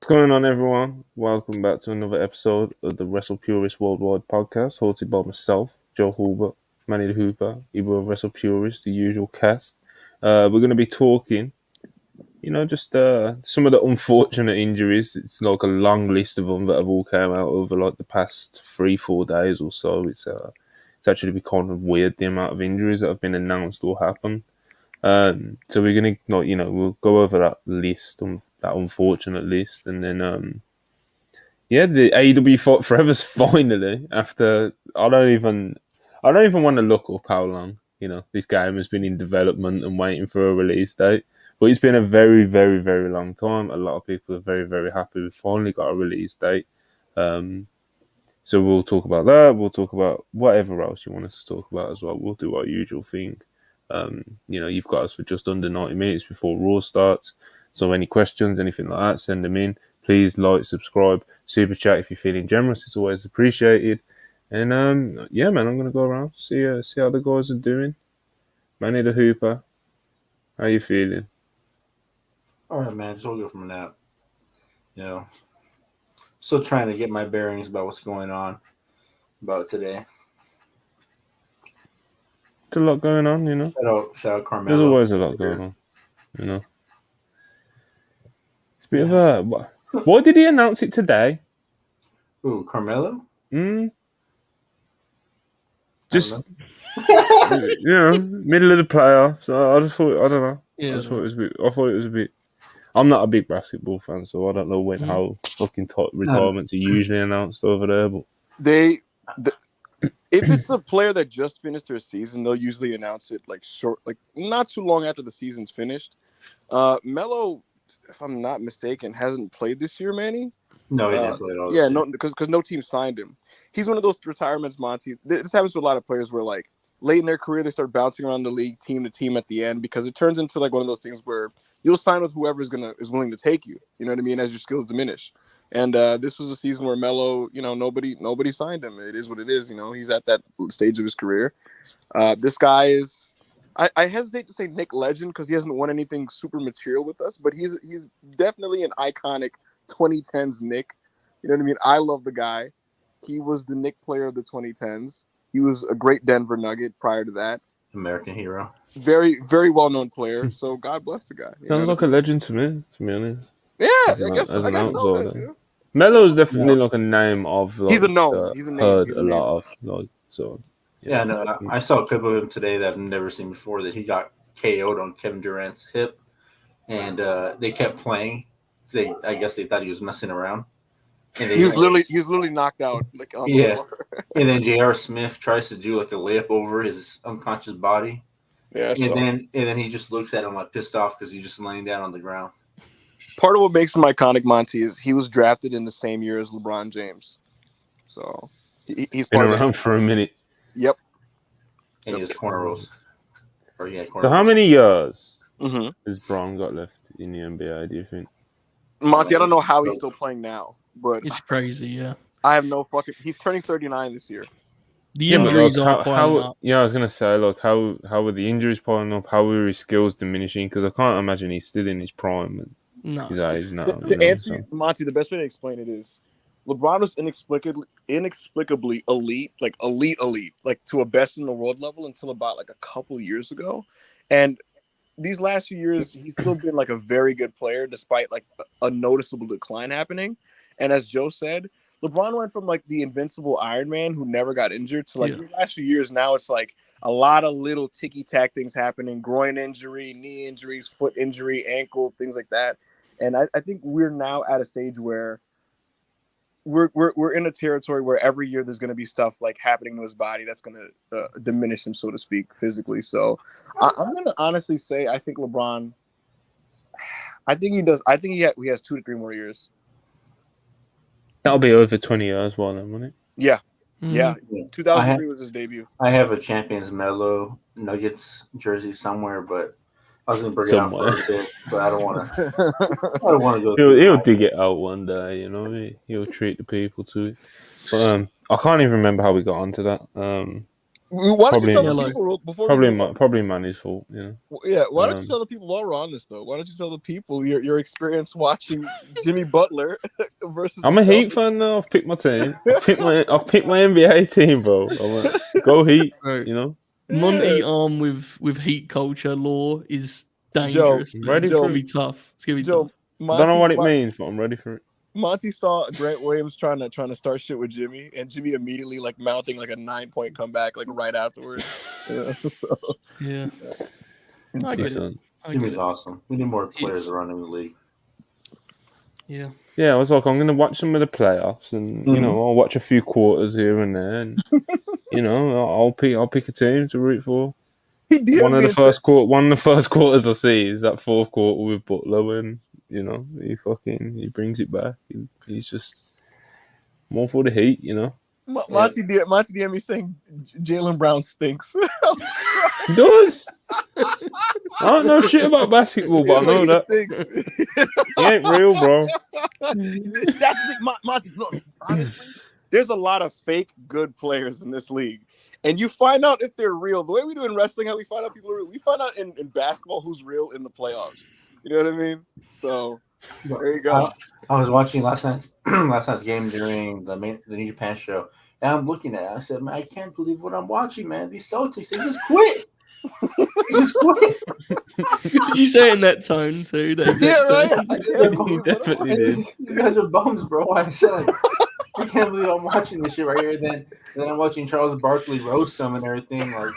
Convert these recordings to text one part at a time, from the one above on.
What's going on, everyone? Welcome back to another episode of the WrestlePurists Worldwide podcast, hosted by myself, Joe Hulbert, Manny the Hooper, Ibo of WrestlePurists, the usual cast. We're going to be talking, just some of the unfortunate injuries. It's like a long list of them that have all come out over like the past 3-4 days or so. It's actually been kind of weird the amount of injuries that have been announced or happened. So we're gonna, we'll go over that list, that unfortunate list, and then, the AEW Fight Forever's finally after. I don't even want to look up how long this game has been in development and waiting for a release date. But it's been a very, very, very long time. A lot of people are very, very happy we finally got a release date. So we'll talk about that. We'll talk about whatever else you want us to talk about as well. We'll do our usual thing. You've got us for just under 90 minutes before Raw starts. So any questions, anything like that, send them in. Please like, subscribe, super chat if you're feeling generous. It's always appreciated. And man, I'm gonna go around see how the guys are doing. Manny the Hooper, how you feeling? All right, man. Just woke up from a nap. Still trying to get my bearings about what's going on about today. There's a lot going on, Shout out Carmelo. There's always a lot going on, It's a bit of a... Why did he announce it today? Ooh, Carmelo? Just, middle of the playoffs. So I just thought, I don't know. Yeah. I thought it was a bit... I'm not a big basketball fan, so I don't know how fucking retirements are usually announced over there, but... If it's a player that just finished their season, they'll usually announce it not too long after the season's finished. Melo, if I'm not mistaken, hasn't played this year, Manny. No, he didn't play at all. Yeah, no, because no team signed him. He's one of those retirements, Monty. This happens to a lot of players where late in their career they start bouncing around the league, team to team at the end, because it turns into one of those things where you'll sign with whoever is willing to take you. You know what I mean? As your skills diminish. And this was a season where Melo, nobody signed him. It is what it is. He's at that stage of his career. This guy is, I hesitate to say Nick Legend because he hasn't won anything super material with us, but he's definitely an iconic 2010s Nick. You know what I mean? I love the guy. He was the Nick player of the 2010s. He was a great Denver Nugget prior to that. American hero. Very, very well-known player. So God bless the guy. Sounds like a legend to me, to be honest. Yeah, I guess so. Melo's definitely like a name of he's a known. He's a name. Heard he's a lot of so. Yeah, no, I saw a clip of him today that I've never seen before. That he got KO'd on Kevin Durant's hip, and they kept playing. I guess they thought he was messing around. And he was literally knocked out. And then J.R. Smith tries to do a layup over his unconscious body. Yeah, and then he just looks at him pissed off because he's just laying down on the ground. Part of what makes him iconic, Monty, is he was drafted in the same year as LeBron James. So he's been around for a minute. Yep. And he has cornrows. So how many years has Bron got left in the NBA, do you think? Monty, I don't know how he's still playing now, but it's crazy, yeah. I have no fucking... He's turning 39 this year. The injuries are piling up. Yeah, I was going to say, how were the injuries piling up? How were his skills diminishing? Because I can't imagine he's still in his prime. No. To answer you, Monty, the best way to explain it is LeBron was inexplicably elite, elite, to a best in the world level until about a couple years ago. And these last few years, he's still been a very good player despite a noticeable decline happening. And as Joe said, LeBron went from the invincible Iron Man who never got injured to the last few years. Now it's a lot of little ticky-tack things happening: groin injury, knee injuries, foot injury, ankle, things like that. And I think we're now at a stage where we're in a territory where every year there's going to be stuff happening to his body that's going to diminish him, so to speak, physically. So I'm going to honestly say I think LeBron. I think he does. I think he has 2 to 3 more years. That'll be over 20 years, won't it? Yeah. Yeah. 2003 was his debut. I have a Champions Melo Nuggets jersey somewhere, but I was going to bring it out for a bit, but I don't want to go. He'll dig it out one day, He'll treat the people to it. But I can't even remember how we got onto that. Why don't you tell the people before probably Manny's fault, you know. Yeah, why don't you tell the people while we're on this though? Why don't you tell the people your experience watching Jimmy Butler versus? I'm a Heat fan now. I've picked my team. I've picked my NBA team, bro. Go Heat, you know. Monty arm with Heat culture lore is dangerous. It's gonna be tough. It's gonna be tough. I don't know what it means, but I'm ready for it. Monty saw Grant Williams trying to start shit with Jimmy, and Jimmy immediately like mounting like a 9-point comeback like right afterwards. Yeah. I get it. Jimmy's awesome. We need more players running the league. Yeah. Yeah, I was like, I'm going to watch some of the playoffs, and you know, I'll watch a few quarters here and there, and you know, I'll pick a team to root for. One of the first quarters I see is that fourth quarter with Butler, and you know, he brings it back. He's just more for the Heat, you know. Monty DM saying Jaylen Brown stinks. He does. I don't know shit about basketball, but I know that he ain't real, bro. That's Monty. Look, honestly, there's a lot of fake good players in this league, and you find out if they're real. The way we do in wrestling, how we find out people are real. We find out in basketball who's real in the playoffs. You know what I mean? So there you go. I was watching last night's game during the New Japan show, and I'm looking at it. I said, "Man, I can't believe what I'm watching, man. These Celtics, they just quit. They just quit." Did you say it in that tone too? Yeah, right. He definitely did. These guys are bums, bro. I said, I can't believe I'm watching this shit right here. Then I'm watching Charles Barkley roast them and everything. Like,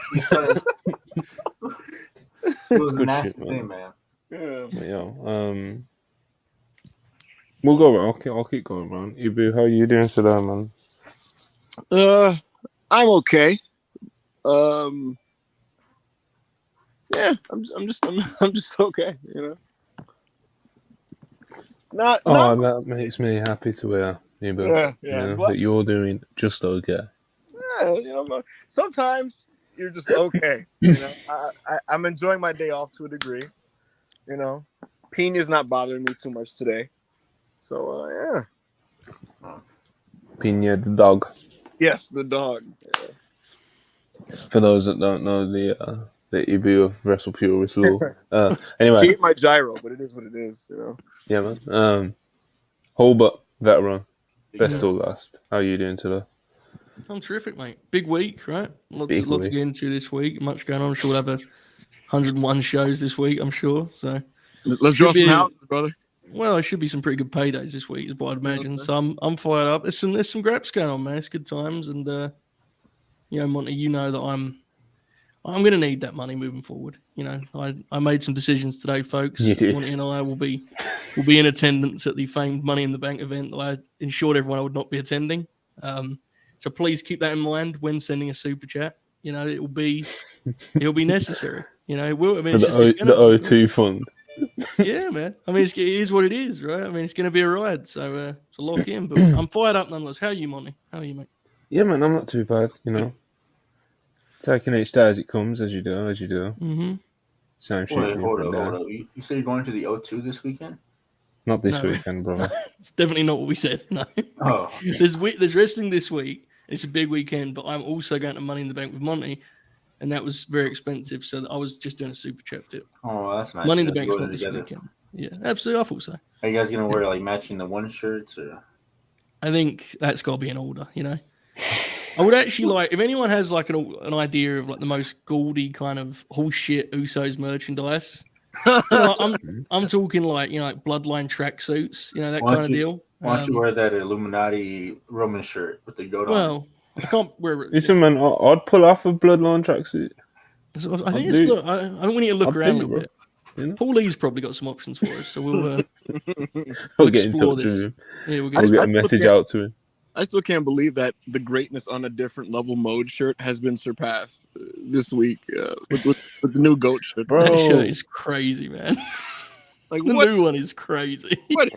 it was a nasty thing, man. Yeah. We'll go. I'll keep going, man. Ibu, how are you doing today, man? I'm okay. Yeah, I'm just okay, you know. That makes me happy to hear, Ibu. Yeah, you know, that you're doing just okay. Yeah, you know, sometimes you're just okay. You know, I'm enjoying my day off to a degree. You know, Pina's not bothering me too much today. So, yeah. Pina, the dog. Yes, the dog. Yeah. For those that don't know the Ibu of WrestlePurists lore. Anyway. She ate my gyro, but it is what it is, you know. Yeah, man. Hulbert, veteran. Best till last. How are you doing today? I'm terrific, mate. Big week, right? Lots to get into this week. Much going on. I'm sure we'll have 101 shows this week, I'm sure. So let's draw some houses, brother. Well, it should be some pretty good paydays this week, is what I'd imagine. So I'm fired up. There's some graps going on, man. It's good times, and you know, Monty, you know that I'm going to need that money moving forward. You know, I made some decisions today, folks. You did. Monty and I will be in attendance at the famed Money in the Bank event that I ensured everyone I would not be attending. So please keep that in mind when sending a super chat. You know, it'll be necessary. You know, it will. I mean, the O2 fund. Yeah, man. I mean, it is what it is, right? I mean, it's going to be a ride, so lock in. But I'm fired up nonetheless. How are you, Monty? How are you, mate? Yeah, man, I'm not too bad. You know, taking each day as it comes, as you do. Mm-hmm. Same shit. Hold up. You say you're going to the O2 this weekend? Not this weekend, bro. It's definitely not what we said. No. Oh. There's wrestling this week. It's a big weekend, but I'm also going to Money in the Bank with Monty. And that was very expensive, so I was just doing a super chat deal. Oh, that's nice. Money in the Bank's not this weekend. Yeah, absolutely. I thought so. Are you guys gonna wear like matching the one shirts or? I think that's got to be in order. You know, I would actually like if anyone has like an idea of like the most gaudy kind of horseshit Usos merchandise. You know, I'm talking like like bloodline tracksuits. You know that kind of deal. Why don't you wear that Illuminati Roman shirt with the goat on? Well. I can't wear it. Listen, man, I'd pull off a bloodline tracksuit. I think I don't want you to look around a little bit. You know? Paul Lee's probably got some options for us, so we'll get in touch with him. Yeah, we'll get a message out to him. I still can't believe that the greatness on a different level mode shirt has been surpassed this week with the new goat shirt. Bro, that shirt is crazy, man. Like the new one is crazy. What?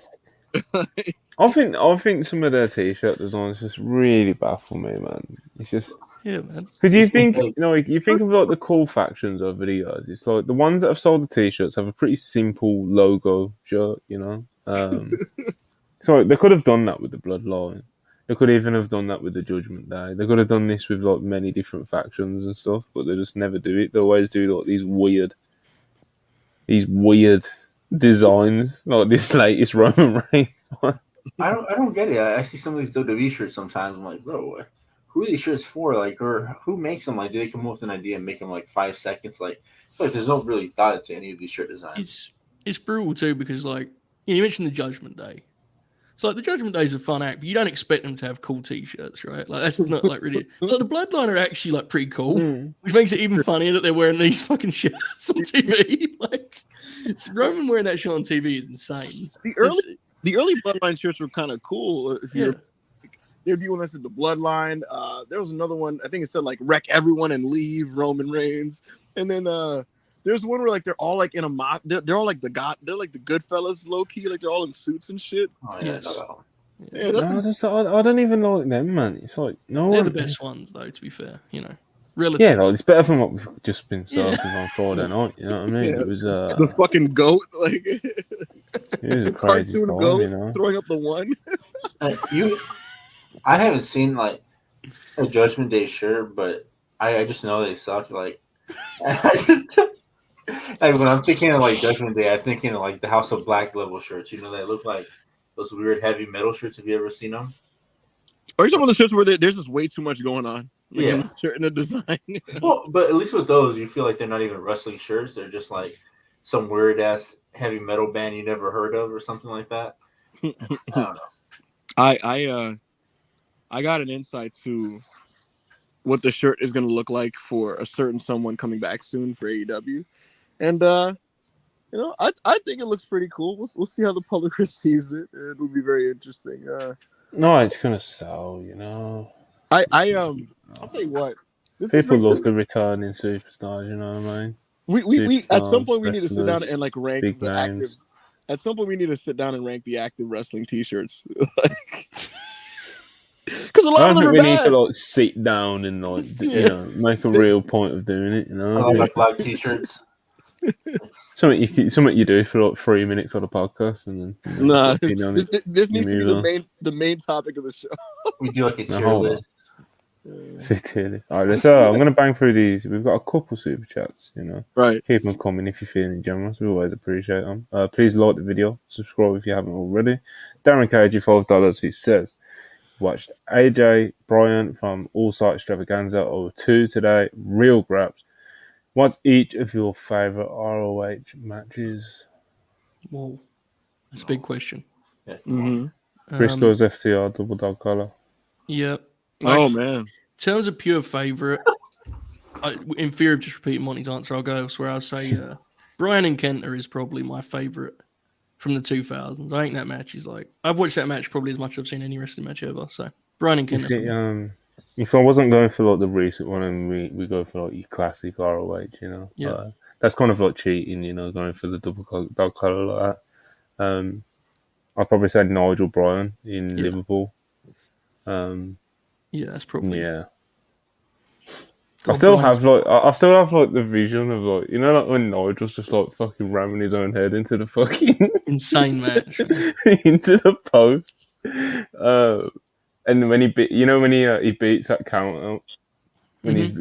I think some of their t-shirt designs just really baffle me, man. It's just man. Because you think you think of like the cool factions over the years. It's like the ones that have sold the t-shirts have a pretty simple logo shirt, you know. So they could have done that with the bloodline. They could even have done that with the Judgment Day. They could have done this with like many different factions and stuff, but they just never do it. They always do like these weird designs, like this latest Roman Reigns one. I don't get it. I see some of these WWE shirts sometimes. I'm like, bro, who are these shirts for? Like, or who makes them? Like, do they come up with an idea and make them like 5 seconds? Like, I feel like there's no really thought into any of these shirt designs. It's brutal too because like you mentioned the Judgment Day. So like the Judgment Day is a fun act, but you don't expect them to have cool T-shirts, right? Like that's not like really. Like, the Bloodline are actually like pretty cool, which makes it even funnier that they're wearing these fucking shirts on TV. Like Roman wearing that shirt on TV is insane. The early Bloodline shirts were kind of cool. If you want to see the Bloodline, there was another one. I think it said like "wreck everyone and leave Roman Reigns," and then there's one where like they're all like in a mock. They're all like they're like the Goodfellas, low key, like they're all in suits and shit. Oh, yeah, Yes. I don't even like them, man. It's like they're the best ones though. To be fair, relative. Yeah, like it's better than what we've just been served on Friday night. You know what I mean? Yeah. It was The fucking goat, like it was a the crazy cartoon time, goat throwing up the one. I haven't seen like a Judgment Day shirt, but I just know they suck. Like, like when I'm thinking of like Judgment Day, I'm thinking of like the House of Black level shirts. They look like those weird heavy metal shirts. Have you ever seen them? Are you talking about the shirts where there's just way too much going on? Like Yeah. in the shirt and the design. Well, but at least with those, you feel like they're not even wrestling shirts. They're just like some weird ass heavy metal band you never heard of or something like that. I don't know. I got an insight to what the shirt is going to look like for a certain someone coming back soon for AEW, and I think it looks pretty cool. We'll see how the public receives it. It'll be very interesting. No, it's gonna sell. I'll tell you what. People love the returning superstars. You know what I mean? We at some Superstars, point we need to sit down wrestlers, and like rank big the names. active. At some point we need to sit down and rank the active wrestling T-shirts. Because a I lot of don't them think are we need bad. to like sit down and like make a real point of doing it. Like black T-shirts. Something you do for like 3 minutes on a podcast and then Nah, get on this it. needs to be Move on. the main topic of the show. We do like a tier hold on. list. All right, so I'm gonna bang through these. We've got a couple super chats. Right. Keep them coming if you're feeling generous. We always appreciate them. Please like the video, subscribe if you haven't already. Darren KG $5 who says watched AJ Bryant from All Site Extravaganza over 2 today. Real grabs. What's each of your favorite ROH matches? Whoa, that's a big question. Yeah. Mm-hmm. Briscoe's FTR double dog collar. Yeah. Oh man. In terms of pure favorite, in fear of just repeating Monty's answer, I'll go elsewhere. I'll say Bryan and Kenta is probably my favorite from the 2000s. I think that match is like I've watched that match probably as much as I've seen any wrestling match ever. So Bryan and Kenta. If I wasn't going for like the recent one, and we go for like your classic ROH, that's kind of like cheating, going for the double dog collar like that. I'd probably say Nigel Bryan in Liverpool. That's probably I still have like the vision of like like when Nigel's just like fucking ramming his own head into the fucking insane match into the post. And when he beats that count out when he's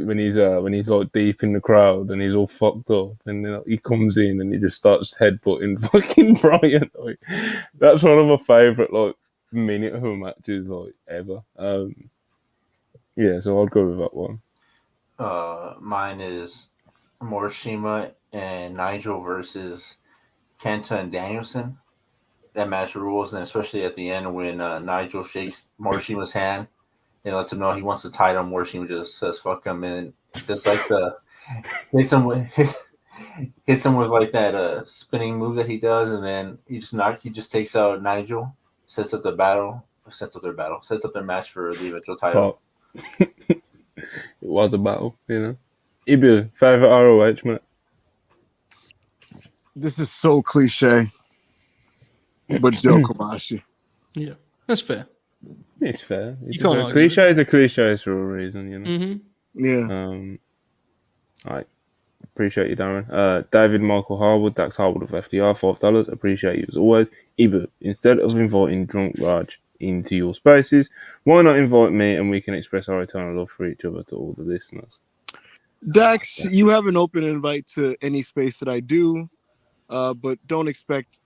like deep in the crowd and he's all fucked up and then he comes in and he just starts headbutting fucking Bryan. Like, that's one of my favourite like minute of matches like ever. So I'd go with that one. Mine is Morishima and Nigel versus Kenta and Danielson. That match rules, and especially at the end when Nigel shakes Morishima's hand and lets him know he wants to tie him. Morishima just says "fuck him" and just like hits him with like that spinning move that he does, and then he just takes out Nigel, sets up their match for the eventual title. It was a battle, Ibu, favorite ROH man. This is so cliche. But Joe Kobashi. Yeah, that's fair. It's fair. Cliches are cliches for a reason, Mm-hmm. Yeah. I appreciate you, Darren. David Michael Harwood, Dax Harwood of FDR, $5. Appreciate you as always. Ibu, instead of inviting drunk Raj into your spaces. Why not invite me and we can express our eternal love for each other to all the listeners? Dax, you have an open invite to any space that I do, but don't expect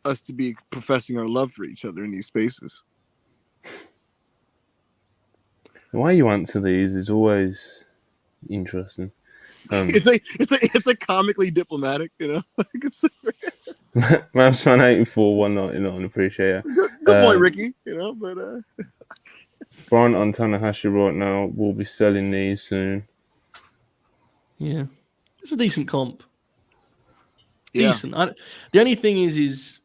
us to be professing our love for each other in these spaces. The way you answer these is always interesting. It's like comically diplomatic, you know. Maps fan 84 199, appreciate it. Good boy, Ricky. You know, but Brian on Tanahashi right now will be selling these soon. Yeah, it's a decent comp. yeah. Decent. The only thing is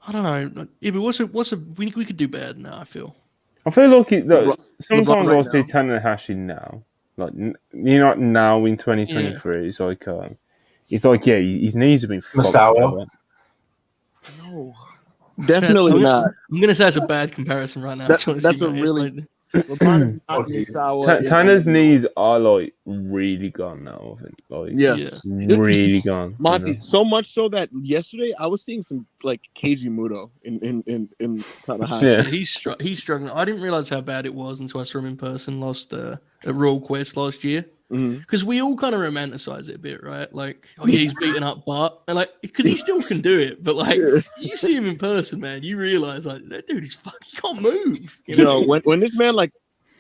I don't know. Yeah, but we could do better than that. I feel. I feel like sometimes LeBron right I'll see now. Tanahashi now, like now in 2023. Yeah. It's like his knees have been fucked. Masawa? No, definitely not. I'm gonna say it's a bad comparison right now. That's a really. LeBron is not Misawa. Tana's knees are like really gone now. I think really gone. Monty, so much so that yesterday I was seeing some like Keiji Muto in Tanahashi. Yeah, he's struggling. I didn't realize how bad it was until I saw him in person at Royal Quest last year. Because we all kind of romanticize it a bit, right? Like, oh yeah, he's beating up Bart, and like, because he still can do it, but like, you see him in person, man, you realize like that dude is fucking he can't move. You know, when this man like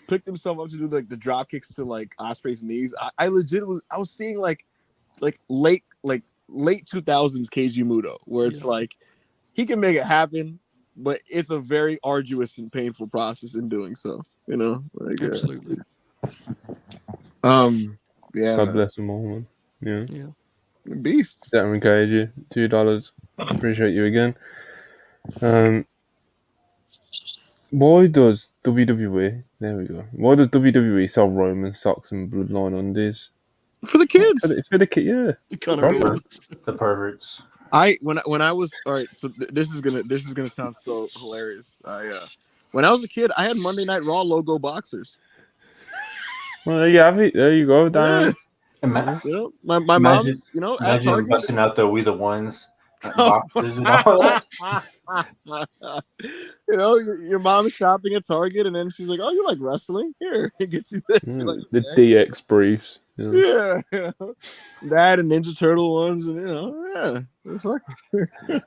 picked himself up to do like the drop kicks to like Ospreay's knees, I was seeing like late 2000s Keiji Muto, where it's like he can make it happen, but it's a very arduous and painful process in doing so. You know, like absolutely. Yeah. God bless them all, man. Yeah. Beasts. Darren Cage, $2. Appreciate you again. Why does WWE? There we go. Why does WWE sell Roman socks and Bloodline undies? For the kids. For the kid, yeah. The perverts. When I was all right. So this is gonna sound so hilarious. When I was a kid, I had Monday Night Raw logo boxers. Well, there you have it. There you go, Dan. Yeah. My mom's, imagine busting out the We the Ones boxers and all that. Your mom's shopping at Target, and then she's like, "Oh, you like wrestling? Here, it gets you this." Like, the DX briefs. Yeah, that and Ninja Turtle ones, and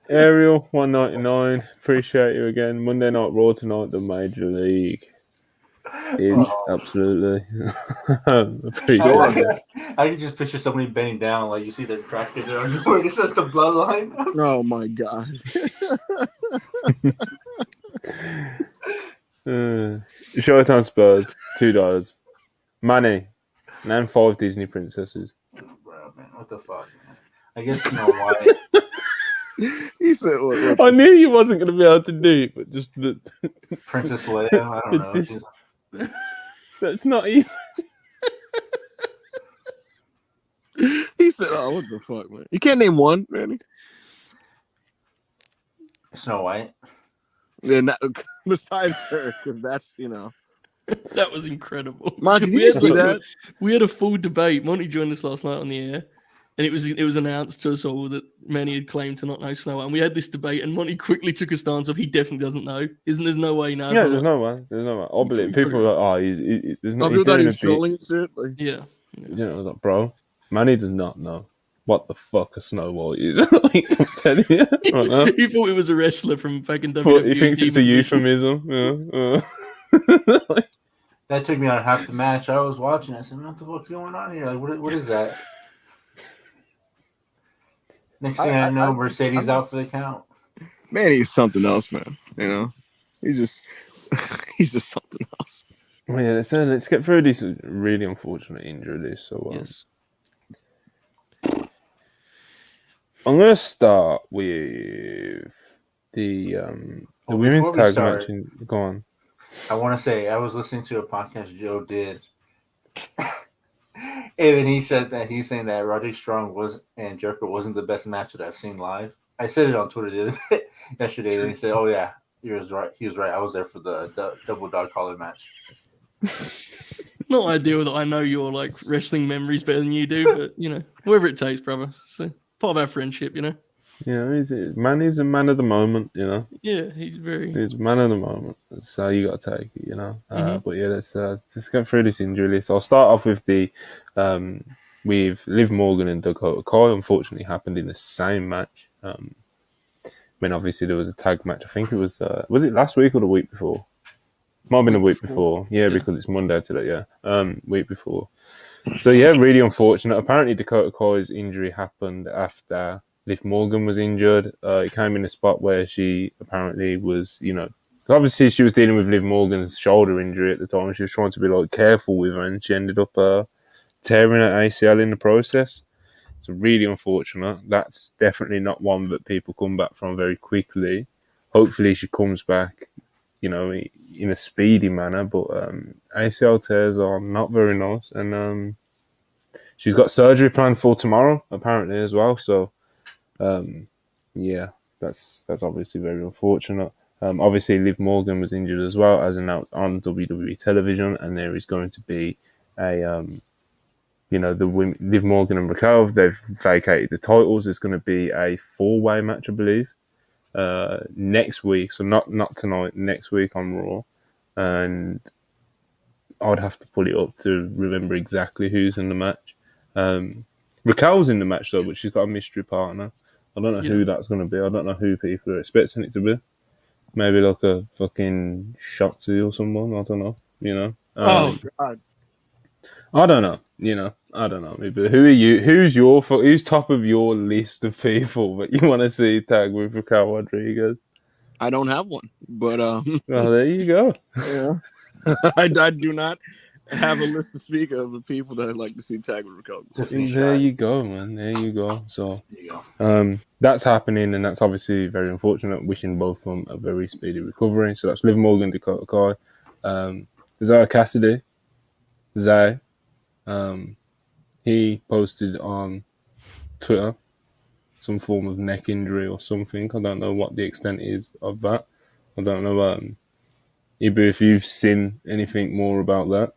Ariel 199. Appreciate you again. Monday Night Raw tonight. The Major League. Is absolutely appreciate it. I can just picture somebody bending down, like you see the crack in their underwear. It says the bloodline. Oh my god! Showtime Spurs, $2. Money. Name 5 Disney princesses. Bro, man, what the fuck, man? I guess Snow White. He said, what? I knew you wasn't going to be able to do it, but just the Princess Leia. I don't know. That's not even. He said, "Oh, what the fuck, man? You can't name one, man." Snow White. Yeah, besides her, because that's that was incredible. Monty, we had a full debate. Monty joined us last night on the air, and it was announced to us all that Manny had claimed to not know Snow White. And we had this debate, and Monty quickly took a stance of he definitely doesn't know. There's no way now. Yeah, there's no way. I believe people are like, there's no. People thought he was trolling and shit. Like, yeah. Like, bro, Manny does not know what the fuck a Snow White is. Like, I'm telling you. He thought it was a wrestler from back in WWE. He thinks it's a euphemism. That took me on half the match. I was watching. I said, "What the fuck's going on here? Like, what is that?" Next thing I know, Mercedes out for the count. Man, he's something else, man. He's just something else. Well, yeah, let's get through this really unfortunate injury. Yes. I'm gonna start with the women's tag match. Go on. I want to say I was listening to a podcast Joe did, and then he said that he's saying that Roderick Strong and Jericho wasn't the best match that I've seen live. I said it on Twitter yesterday, and he said, "Oh yeah, he was right. He was right. I was there for the double dog collar match." Not ideal that I know your like wrestling memories better than you do, but whatever it takes, brother. So part of our friendship, You know, he's a man of the moment. You know, Yeah, he's very. he's a man of the moment. That's how you got to take it. You know. Mhm. But yeah, let's get through this injury list. I'll start off with with Liv Morgan and Dakota Kai. Unfortunately, happened in the same match. I mean, obviously there was a tag match. I think it was it last week or the week before? Might have been the week before. Yeah, because it's Monday today. Yeah, week before. So yeah, really unfortunate. Apparently, Dakota Kai's injury happened after Liv Morgan was injured. It came in a spot where she apparently was, obviously she was dealing with Liv Morgan's shoulder injury at the time. She was trying to be like careful with her, and she ended up tearing her ACL in the process. It's really unfortunate. That's definitely not one that people come back from very quickly. Hopefully, she comes back, in a speedy manner. But ACL tears are not very nice, and she's got surgery planned for tomorrow, apparently as well. So, yeah, that's obviously very unfortunate. Obviously, Liv Morgan was injured as well, as announced on WWE television, and there is going to be a the women, Liv Morgan and Raquel, they've vacated the titles. There's going to be a 4-way match, I believe, next week. So not tonight, next week on Raw, and I'd have to pull it up to remember exactly who's in the match. Raquel's in the match though, but she's got a mystery partner. I don't know who that's going to be. I don't know who people are expecting it to be. Maybe like a fucking Shotzi or someone. I don't know. Oh God. I don't know. I don't know. Maybe who are you? Who's top of your list of people that you want to see tag with Raquel Rodriguez? I don't have one, but Well, there you go. yeah, I do not have a list to speak of people that I'd like to see tag with Raquel. There you go, man. There you go. So, There you go. that's happening, and that's obviously very unfortunate. Wishing both of them a very speedy recovery. So that's Liv Morgan, Dakota Kai. There's Cassidy Zai. He posted on Twitter some form of neck injury or something. I don't know what the extent is of that. I don't know, Ibu, if you've seen anything more about that,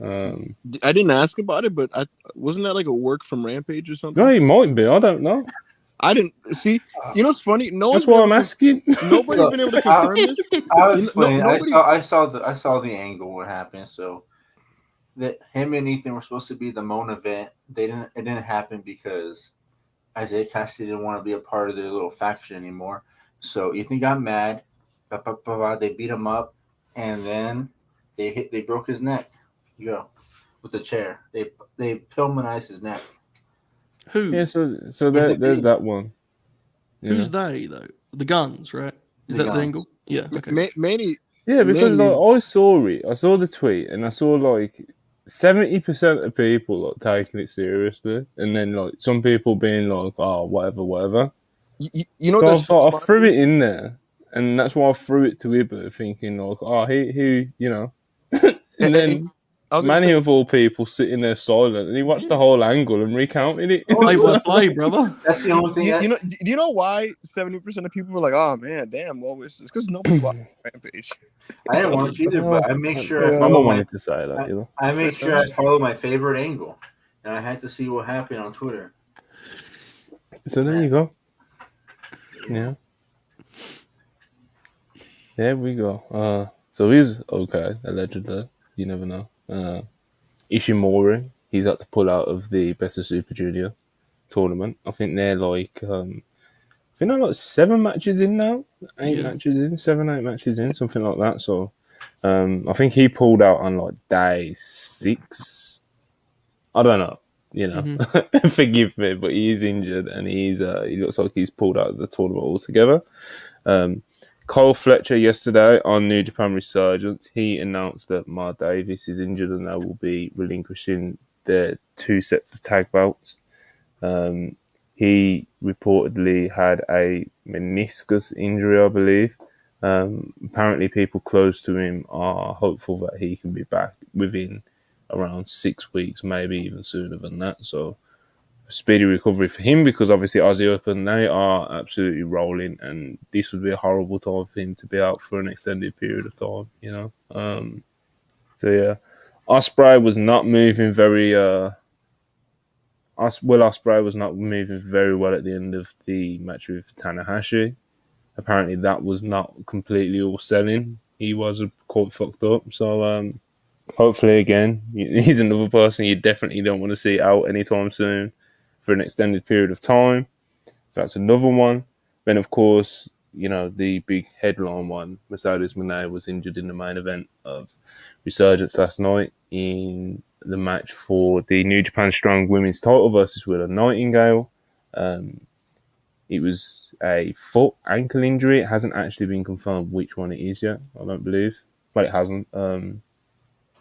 I didn't ask about it, but wasn't that like a work from Rampage or something? No, it might be. I don't know. I didn't see. You know what's funny? That's why I'm asking. Nobody's been able to confirm this. I'll explain. Nobody's- I saw the angle what happened. So that him and Ethan were supposed to be the Mone event. It didn't happen because Isaiah Cassidy didn't want to be a part of their little faction anymore. So Ethan got mad. They beat him up, and then they broke his neck. With the chair. They pilmanized his neck. Who? Yeah, so there's that one. Who's they though? The Guns, right? Is that the angle? Yeah. Okay. Manny. Yeah, because I saw it. I saw the tweet, and I saw like 70% of people like taking it seriously, and then like some people being like, "Oh, whatever." You know, so I threw it in there, and that's why I threw it to Ibu, thinking like, "Oh, who, and then Manny of all people sitting there silent, and he watched the whole angle and recounted it. Play by play, brother. That's the only thing. Do you know why 70% of people were like, "Oh man, damn"? Well, it's because nobody watched Rampage. I didn't want to either, but I make sure I no follow one wanted to say that. I make sure I follow my favorite angle, and I had to see what happened on Twitter. So there you go. Yeah. There we go. So he's okay, allegedly. You never know. Ishimori, he's had to pull out of the Best of Super Junior tournament. I think they're like 7 matches in now, 8 matches in, 7, 8 matches in, something like that. So I think he pulled out on like day 6. I don't know, forgive me, but he is injured and he looks like he's pulled out of the tournament altogether. Kyle Fletcher yesterday on New Japan Resurgence, he announced that Mar Davis is injured and they will be relinquishing their 2 sets of tag belts. He reportedly had a meniscus injury, I believe. Apparently people close to him are hopeful that he can be back within around 6 weeks, maybe even sooner than that. So speedy recovery for him, because obviously Aussie Open, they are absolutely rolling, and this would be a horrible time for him to be out for an extended period of time, So yeah, Ospreay was not moving very Will Ospreay was not moving very well at the end of the match with Tanahashi. Apparently, that was not completely all selling. He was quite fucked up. So, hopefully, again, he's another person you definitely don't want to see out anytime soon for an extended period of time. So that's another one. Then, of course, the big headline one, Mercedes Moné was injured in the main event of Resurgence last night in the match for the New Japan Strong Women's title versus Willow Nightingale. It was a foot ankle injury. It hasn't actually been confirmed which one it is yet, I don't believe. Well, it hasn't.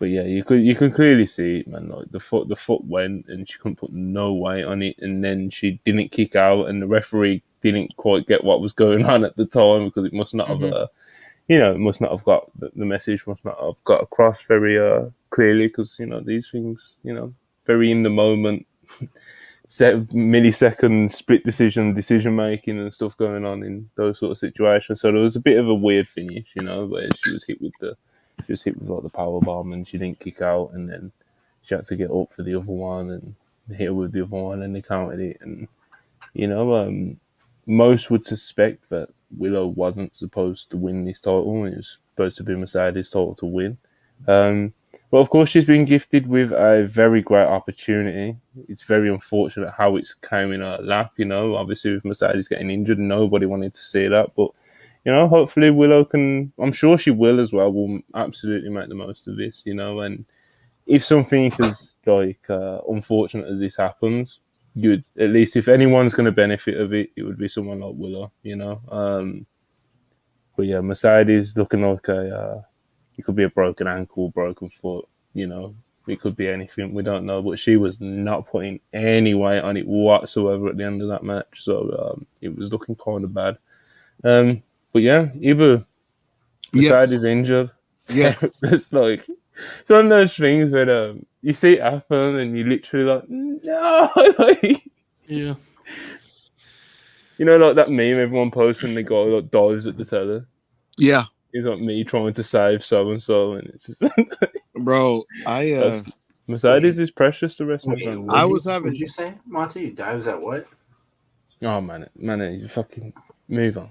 But yeah, you could clearly see it, man. Like the foot went, and she couldn't put no weight on it, and then she didn't kick out, and the referee didn't quite get what was going on at the time because it must not have, it must not have got the message, must not have got across very clearly because these things, very in the moment, millisecond split decision making and stuff going on in those sort of situations. So there was a bit of a weird finish, where she was hit with like the power bomb and she didn't kick out, and then she had to get up for the other one and hit her with the other one, and they counted it. And most would suspect that Willow wasn't supposed to win this title. It was supposed to be Mercedes' title to win. But of course, she's been gifted with a very great opportunity. It's very unfortunate how it's came in her lap. Obviously with Mercedes getting injured, nobody wanted to see that, but. Hopefully Willow can, I'm sure she will as well, will absolutely make the most of this, and if something as unfortunate as this happens, at least if anyone's going to benefit of it, it would be someone like Willow, But yeah, Mercedes looking like it could be a broken ankle, broken foot, it could be anything, we don't know, but she was not putting any weight on it whatsoever at the end of that match, so it was looking kind of bad. But yeah, Ibu, Mercedes injured. Yes. It's like it's one of those things where you see it happen and you literally like, no, Yeah. Like that meme everyone posts when the guy like dives at the teller. Yeah. It's like me trying to save so and so, and it's just Bro, Mercedes is precious to wrestling. Would you say, Monty? Dives at what? Oh man, you fucking move on.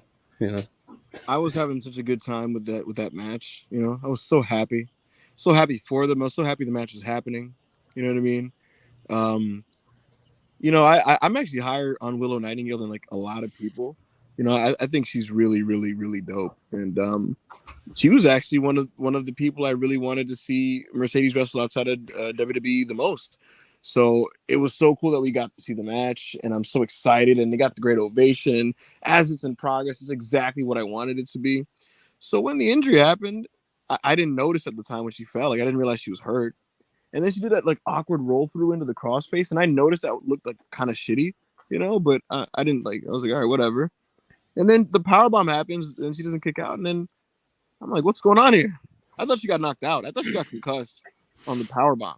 I was having such a good time with that match. I was so happy for them. I was so happy the match was happening. You know what I mean? I'm actually higher on Willow Nightingale than like a lot of people. I think she's really, really, really dope. And she was actually one of the people I really wanted to see Mercedes wrestle outside of WWE the most. So it was so cool that we got to see the match, and I'm so excited. And they got the great ovation. As it's in progress, it's exactly what I wanted it to be. So when the injury happened, I didn't notice at the time when she fell. Like I didn't realize she was hurt. And then she did that like awkward roll through into the crossface, and I noticed that looked like kind of shitty, But I didn't like. I was like, all right, whatever. And then the powerbomb happens, and she doesn't kick out. And then I'm like, what's going on here? I thought she got knocked out. I thought she got concussed on the powerbomb,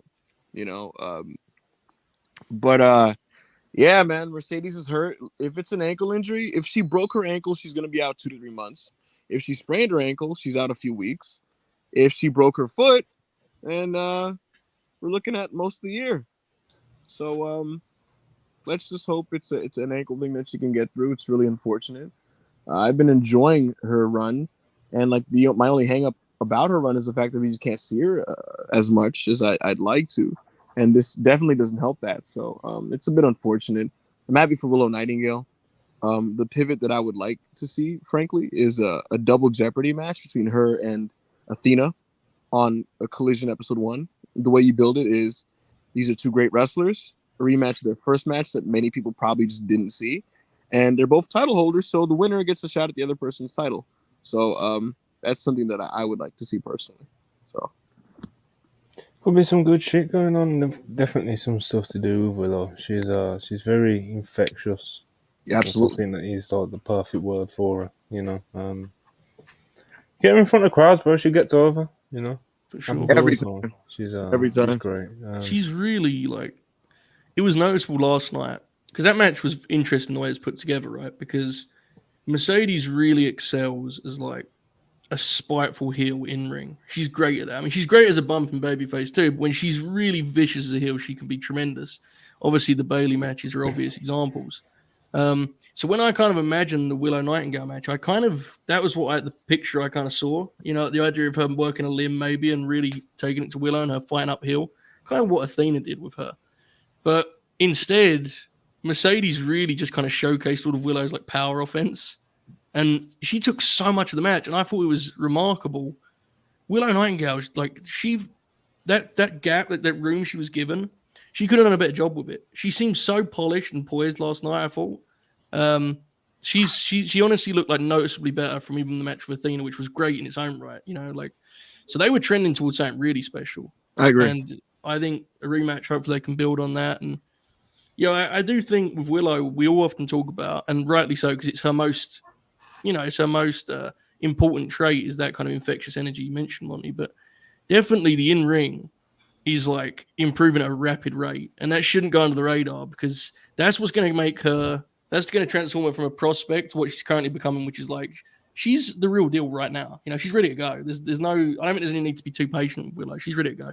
But yeah, man, Mercedes is hurt. If it's an ankle injury, if she broke her ankle, she's gonna be out 2 to 3 months. If she sprained her ankle, she's out a few weeks. If she broke her foot, then we're looking at most of the year. So let's just hope it's an ankle thing that she can get through. It's really unfortunate. I've been enjoying her run, and like my only hang up about her run is the fact that we just can't see her as much as I'd like to. And this definitely doesn't help that. So it's a bit unfortunate. I'm happy for Willow Nightingale. The pivot that I would like to see, frankly, is a double Jeopardy match between her and Athena on a Collision episode 1. The way you build it is these are two great wrestlers, a rematch of their first match that many people probably just didn't see. And they're both title holders, so the winner gets a shot at the other person's title. So that's something that I would like to see personally. So. Could be some good shit going on. Definitely some stuff to do with Willow. She's very infectious. Yeah, absolutely. Something that is like the perfect word for her. Get her in front of crowds, bro. She gets over. For sure. Every time. She's great. She's really like. It was noticeable last night because that match was interesting the way it's put together, right? Because Mercedes really excels as like a spiteful heel in ring. She's great at that. I mean, she's great as a bump and babyface too. But when she's really vicious as a heel, she can be tremendous. Obviously, the Bailey matches are obvious examples. So when I kind of imagined the Willow Nightingale match, that was the picture I kind of saw. You know, the idea of her working a limb maybe and really taking it to Willow and her fighting uphill, kind of what Athena did with her. But instead, Mercedes really just kind of showcased all of Willow's like power offense, and she took so much of the match, and I thought it was remarkable. Willow Nightingale, like that gap, that room she was given, she could have done a better job with it. She seemed so polished and poised last night, I thought. She honestly looked like noticeably better from even the match with Athena, which was great in its own right, you know, like, so they were trending towards something really special. I agree. And I think a rematch, hopefully they can build on that. And, you know, I do think with Willow, we all often talk about, and rightly so, because it's her most important trait is that kind of infectious energy you mentioned, Monty, but definitely the in-ring is like improving at a rapid rate, and that shouldn't go under the radar, because that's what's going to make her, that's going to transform her from a prospect to what she's currently becoming, which is like, she's the real deal right now. You know, she's ready to go. There's no, I don't think there's any need to be too patient with Willow. She's ready to go.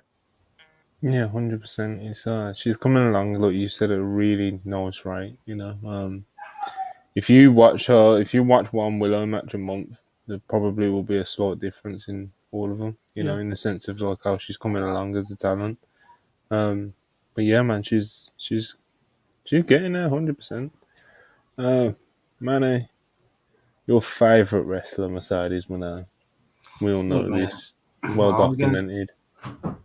Yeah, 100%. It's she's coming along, like you said, at a really nice rate. You know, if you watch one Willow match a month, there probably will be a slight difference in all of them. You know, in the sense of like how she's coming along as a talent. But yeah, man, she's getting there 100%. Mane, your favorite wrestler, Mercedes Mone. We all know this. Well documented.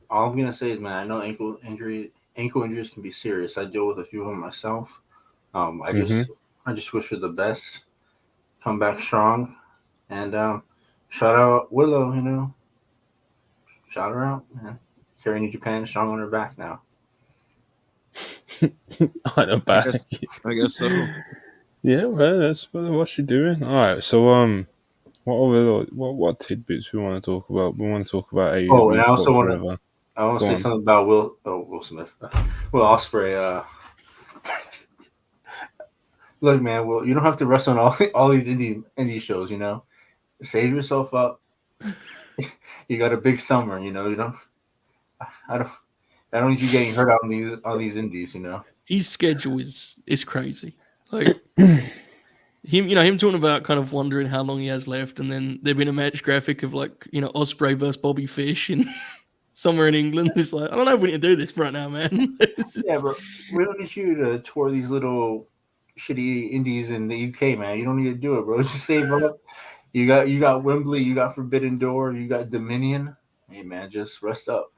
All I'm gonna say is, man, I know ankle injuries can be serious. I deal with a few of them myself. I just wish her the best. Come back strong, and shout out Willow. You know, shout her out, man. Carrying New Japan strong on her back now. On her back. I guess so. Yeah, well, that's what she's doing. All right, so what tidbits we want to talk about? We want to talk about AEW. Oh, and I also want to say something about Will Smith, Will Ospreay. Look, man, Will, you don't have to wrestle on all these indie shows. You know, save yourself up. You got a big summer. You know, I don't need you getting hurt on these indies. You know, his schedule is crazy. Like him talking about kind of wondering how long he has left, and then there'd been a match graphic of like, you know, Ospreay versus Bobby Fish in somewhere in England. It's like, I don't know if we need to do this right now, man. Yeah, but we don't need you to tour these little shitty indies in the UK, man. You don't need to do it, bro. Just save up. You got Wembley, you got Forbidden Door, you got Dominion. Hey, man, just rest up.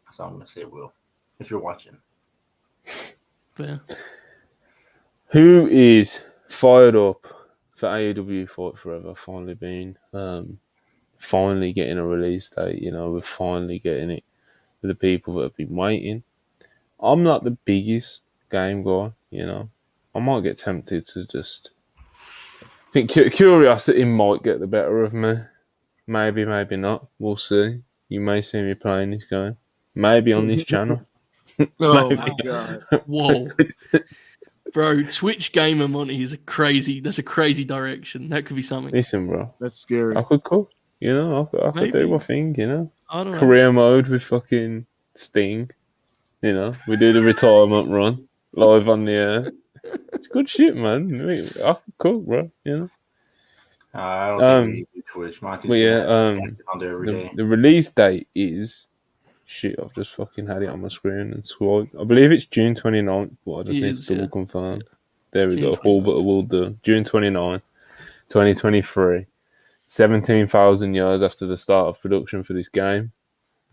That's all I'm gonna say, Will, if you're watching. Yeah. Who is fired up for AEW Fight Forever finally being finally getting a release date? You know, we're finally getting it for the people that have been waiting. I'm not the biggest game guy, you know. I might get tempted to just think curiosity might get the better of me. Maybe, maybe not. We'll see. You may see me playing this game. Maybe on this channel. Oh my god! Whoa. Bro, Twitch gamer money is a crazy direction. That could be something. Listen, bro. That's scary. I could cook. You know, I could do my thing, you know. I don't know. Career mode with fucking Sting. You know, we do the retirement run live on the air. It's good shit, man. I mean, I could cook, bro. You know. I don't think we need Twitch. Monty's on there every day. The release date is shit. I've just fucking had it on my screen and swiped. I believe it's June 29th, but I just need to double confirm. There we go. All but will do. June 29th, 2023. 17,000 years after the start of production for this game.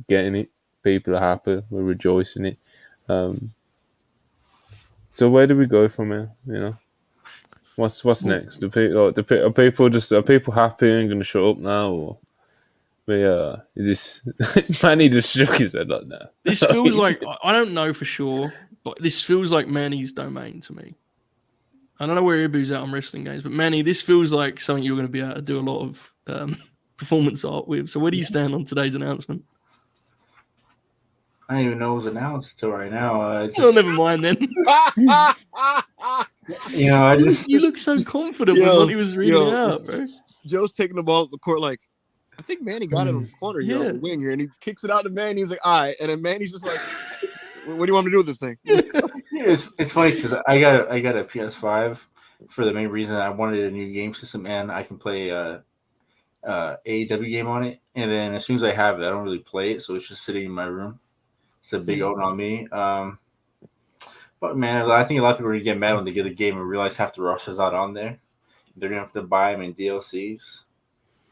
Getting it. People are happy. We're rejoicing it. So where do we go from here? You know, what's next? Are people happy and going to shut up now, or is this Manny just shook his head like that? This feels like, I don't know for sure, but this feels like Manny's domain to me. I don't know where Ibu's at on wrestling games, but Manny, this feels like something you're going to be able to do a lot of performance art with. So where do you stand on today's announcement? I don't even know it was announced till right now. Oh, never mind then. You know, you look so confident when Monty was reading it out, bro. Joe's taking the ball at the court like, I think Manny got it on the corner here on the wing here, and he kicks it out to Manny. He's like, all right. And then Manny's just like, What do you want me to do with this thing? It's funny because I got a PS5 for the main reason I wanted a new game system and I can play AEW game on it. And then as soon as I have it, I don't really play it, so it's just sitting in my room. It's a big old on me. But man, I think a lot of people are gonna get mad when they get a game and realize half the rosters not on there. They're gonna have to buy them in DLCs.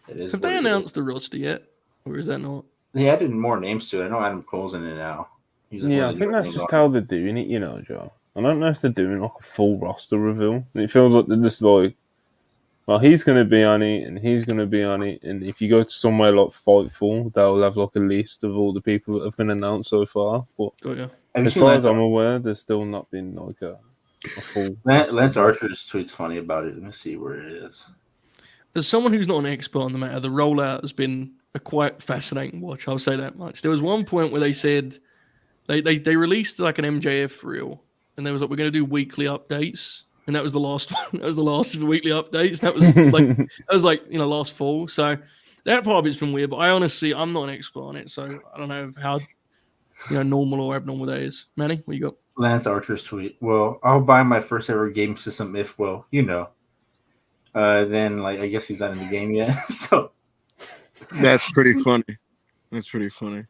Have they announced the roster yet, or is that not? They added more names to it. I know Adam Cole's in it now. Yeah, I think that's just how they're doing it, Joe. I don't know if they're doing like a full roster reveal. It feels like they're just like, well, he's going to be on it, and he's going to be on it. And if you go to somewhere like Fightful, they'll have like a list of all the people that have been announced so far. But as far as I'm aware, there's still not been like a full. Lance Archer's tweet's funny about it. Let me see where it is. As someone who's not an expert on the matter, the rollout has been a quite fascinating watch. I'll say that much. There was one point where they said they released like an MJF reel, and they was like, we're going to do weekly updates. And that was the last one. That was the last of the weekly updates. That was like last fall. So that part of it's been weird. But I'm not an expert on it, so I don't know how normal or abnormal that is. Manny, what you got? Lance Archer's tweet. Well, I'll buy my first ever game system if then I guess he's not in the game yet. So that's pretty funny. That's pretty funny.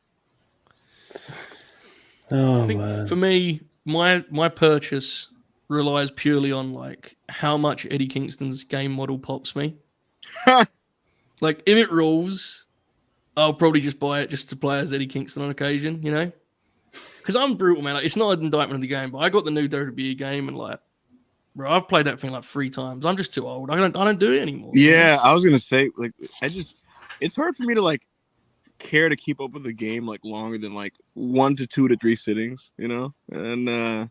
Oh man. For me, my purchase relies purely on like how much Eddie Kingston's game model pops me. Like if it rules, I'll probably just buy it just to play as Eddie Kingston on occasion, Because I'm brutal, man. Like, it's not an indictment of the game, but I got the new WWE game and bro, I've played that thing like 3 times. I'm just too old. I don't do it anymore. Yeah, I was gonna say it's hard for me to care to keep up with the game longer than 1 to 2 to 3 sittings, and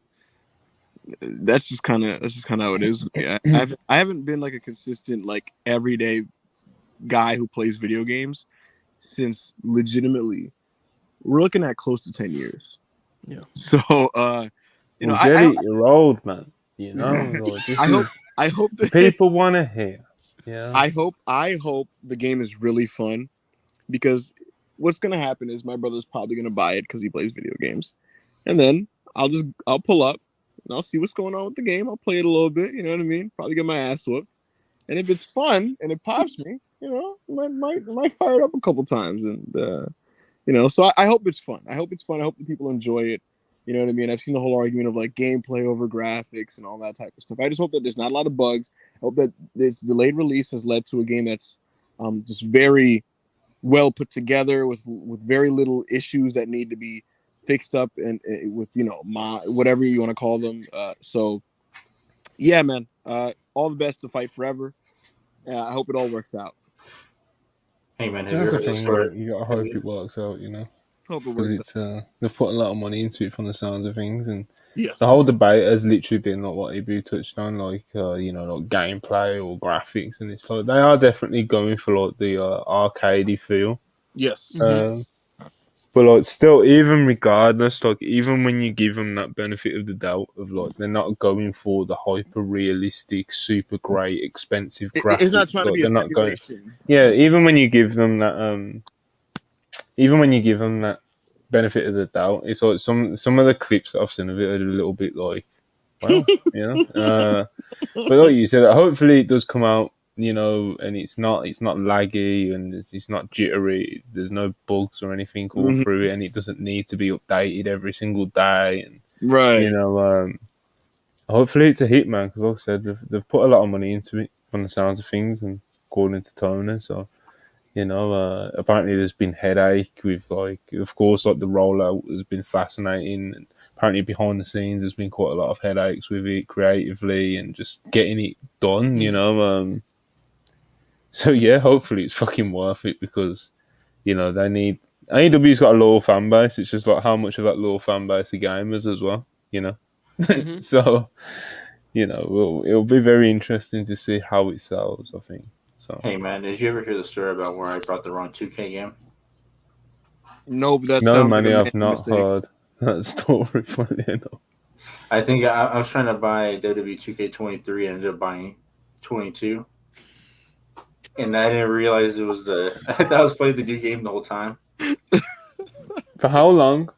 that's just kind of how it is. I haven't been a consistent everyday guy who plays video games since legitimately we're looking at close to 10 years. Yeah. So you're old, man. I hope that people want to hear. Yeah. I hope the game is really fun, because what's gonna happen is my brother's probably gonna buy it because he plays video games, and then I'll pull up and I'll see what's going on with the game. I'll play it a little bit, you know what I mean? Probably get my ass whooped, and if it's fun and it pops me, might fire it up a couple times, and So I hope it's fun. I hope that people enjoy it. You know what I mean? I've seen the whole argument of gameplay over graphics and all that type of stuff. I just hope that there's not a lot of bugs. I hope that this delayed release has led to a game that's just very well put together with very little issues that need to be fixed up and with whatever you want to call them. So yeah, man. All the best to Fight Forever. I hope it all works out. Hey man, that's the thing. You gotta hope it works out, because they've put a lot of money into it from the sounds of things, and the whole debate has literally been what Ibu touched on, gameplay or graphics, and it's they are definitely going for the arcadey feel. Yes. But still, even regardless, even when you give them that benefit of the doubt of they're not going for the hyper realistic, super great, expensive graphics. It's not trying to be a simulation. Yeah, even when you give them that, benefit of the doubt, it's some of the clips that I've seen of it are a little bit wow, but like you said, hopefully it does come out. And it's not laggy and it's not jittery. There's no bugs or anything all through it, and it doesn't need to be updated every single day. And hopefully it's a hit, man. Because like I said, they've put a lot of money into it from the sounds of things, and according to Tony. So apparently there's been headache with of course the rollout has been fascinating, and apparently behind the scenes there's been quite a lot of headaches with it creatively and just getting it done. So yeah, hopefully it's fucking worth it, because they need. AEW's got a loyal fan base. It's just how much of that loyal fan base are gamers as well. So it'll be very interesting to see how it sells, I think. So hey man, did you ever hear the story about where I brought the wrong 2K game? No, but that's I've not heard that story. Funny enough, I think I was trying to buy WWE 2K23 and ended up buying 22. And I didn't realize it was I thought I was playing the new game the whole time. For how long?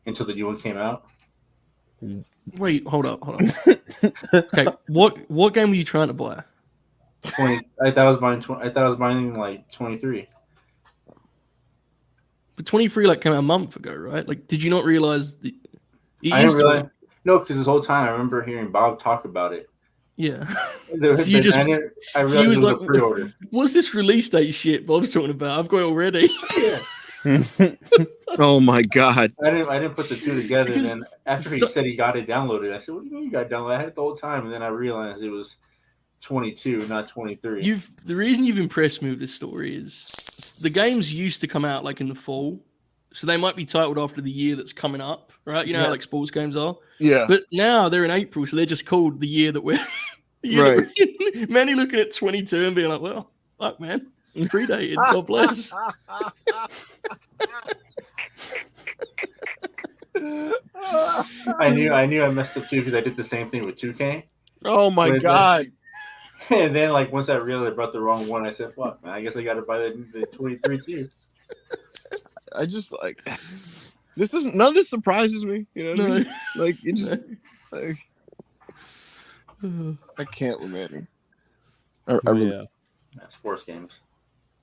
until the new one came out. Wait, hold up. Okay, what game were you trying to buy? 20. I thought I was buying like 23. But 23 like came out a month ago, right? Like, did you not realize that I didn't realize. No, because this whole time I remember hearing Bob talk about it. Yeah. So you just, I realized it was like, a pre-order. What's this release date shit Bob's talking about? I've got it already. Yeah. Oh my god! I didn't put the two together. And then after he said he got it downloaded, I said, "What do you mean you got it downloaded?" I had it the whole time, and then I realized it was 22, not 23. The reason you've impressed me with this story is the games used to come out like in the fall, so they might be titled after the year that's coming up, right? You know how like sports games are. Yeah. But now they're in April, so they're just called the year that we're. Right. Many looking at 22 and being like, "Well, fuck, man, predated. God bless." I knew I messed up too because I did the same thing with 2K. Oh my god! And then like once I realized I brought the wrong one, I said, "Fuck, man, I guess I got to buy the 23 too." I just like this isn't none of this surprises me. You know what I mean? Like it just like I can't with Manny. I really, yeah, sports games.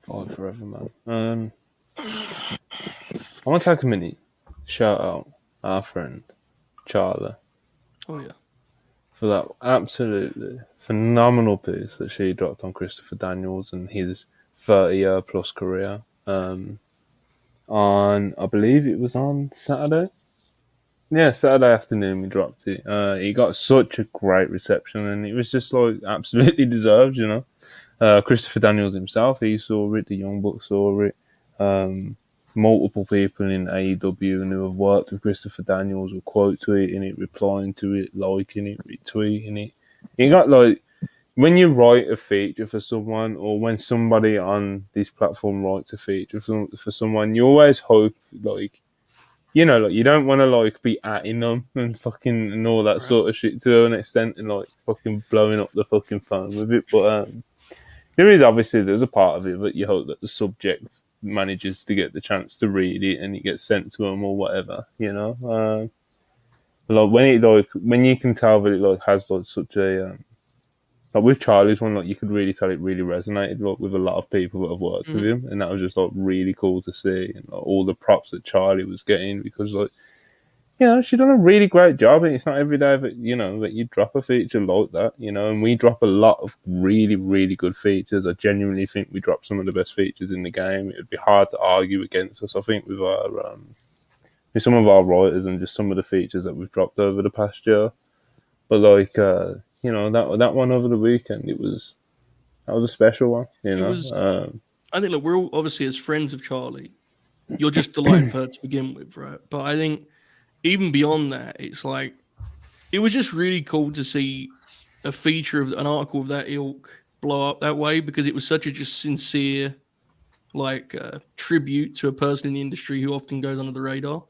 Fine forever, man. I want to take a minute. Shout out our friend Charlie. Oh yeah. For that absolutely phenomenal piece that she dropped on Christopher Daniels and his 30-year plus career. On, I believe it was on Saturday. Yeah, Saturday afternoon we dropped it. He got such a great reception and it was just like absolutely deserved, you know. Christopher Daniels himself, he saw it, the Young Bucks saw it. Multiple people in AEW and who have worked with Christopher Daniels will quote tweeting it, replying to it, liking it, retweeting it. You got like when you write a feature for someone or when somebody on this platform writes a feature for someone, you always hope like you know, like you don't want to like be atting them and fucking and all that sort of shit to an extent and like fucking blowing up the fucking phone with it. But there's a part of it, but you hope that the subject manages to get the chance to read it and it gets sent to them or whatever, you know. Like when you can tell that it like has like such a like with Charlie's one, like you could really tell it really resonated like with a lot of people that have worked with him, and that was just like really cool to see, and like, all the props that Charlie was getting because like. You know, she done a really great job, and it's not every day that, you know, that you drop a feature like that, you know, and we drop a lot of really, really good features. I genuinely think we drop some of the best features in the game. It would be hard to argue against us, I think, with our with some of our writers and just some of the features that we've dropped over the past year. But like, you know, that one over the weekend, that was a special one, you know. I think, look, we're all obviously as friends of Charlie, you're just delighted for her to begin with, right? But I think even beyond that, it's like it was just really cool to see a feature of an article of that ilk blow up that way because it was such a just sincere like tribute to a person in the industry who often goes under the radar.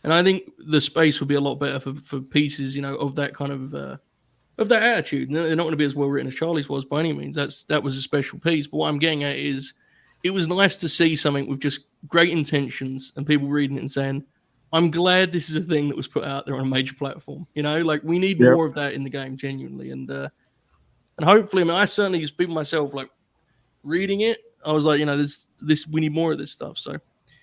And I think the space would be a lot better for pieces, you know, of that kind of that attitude. And they're not going to be as well written as Charlie's was by any means. That was a special piece. But what I'm getting at is it was nice to see something with just great intentions and people reading it and saying, I'm glad this is a thing that was put out there on a major platform. You know, like we need more of that in the game, genuinely. And hopefully, I mean, I certainly speak myself, like reading it, I was like, you know, this we need more of this stuff. So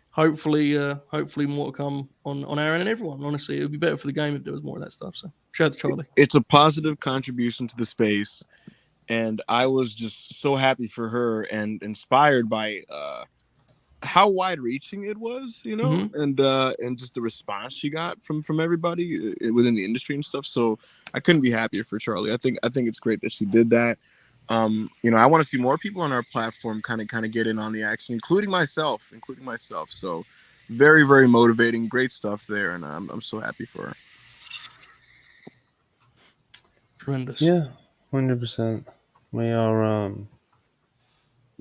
hopefully more to come on Aaron and everyone. Honestly, it would be better for the game if there was more of that stuff. So shout out to Charlie. It's a positive contribution to the space, and I was just so happy for her and inspired by how wide-reaching it was, you know, and just the response she got from everybody within the industry and stuff. So I couldn't be happier for Charlie. I think it's great that she did that. You know, I want to see more people on our platform kind of get in on the action, including myself. So very, very motivating, great stuff there, and I'm so happy for her. Tremendous. Yeah, 100%. We are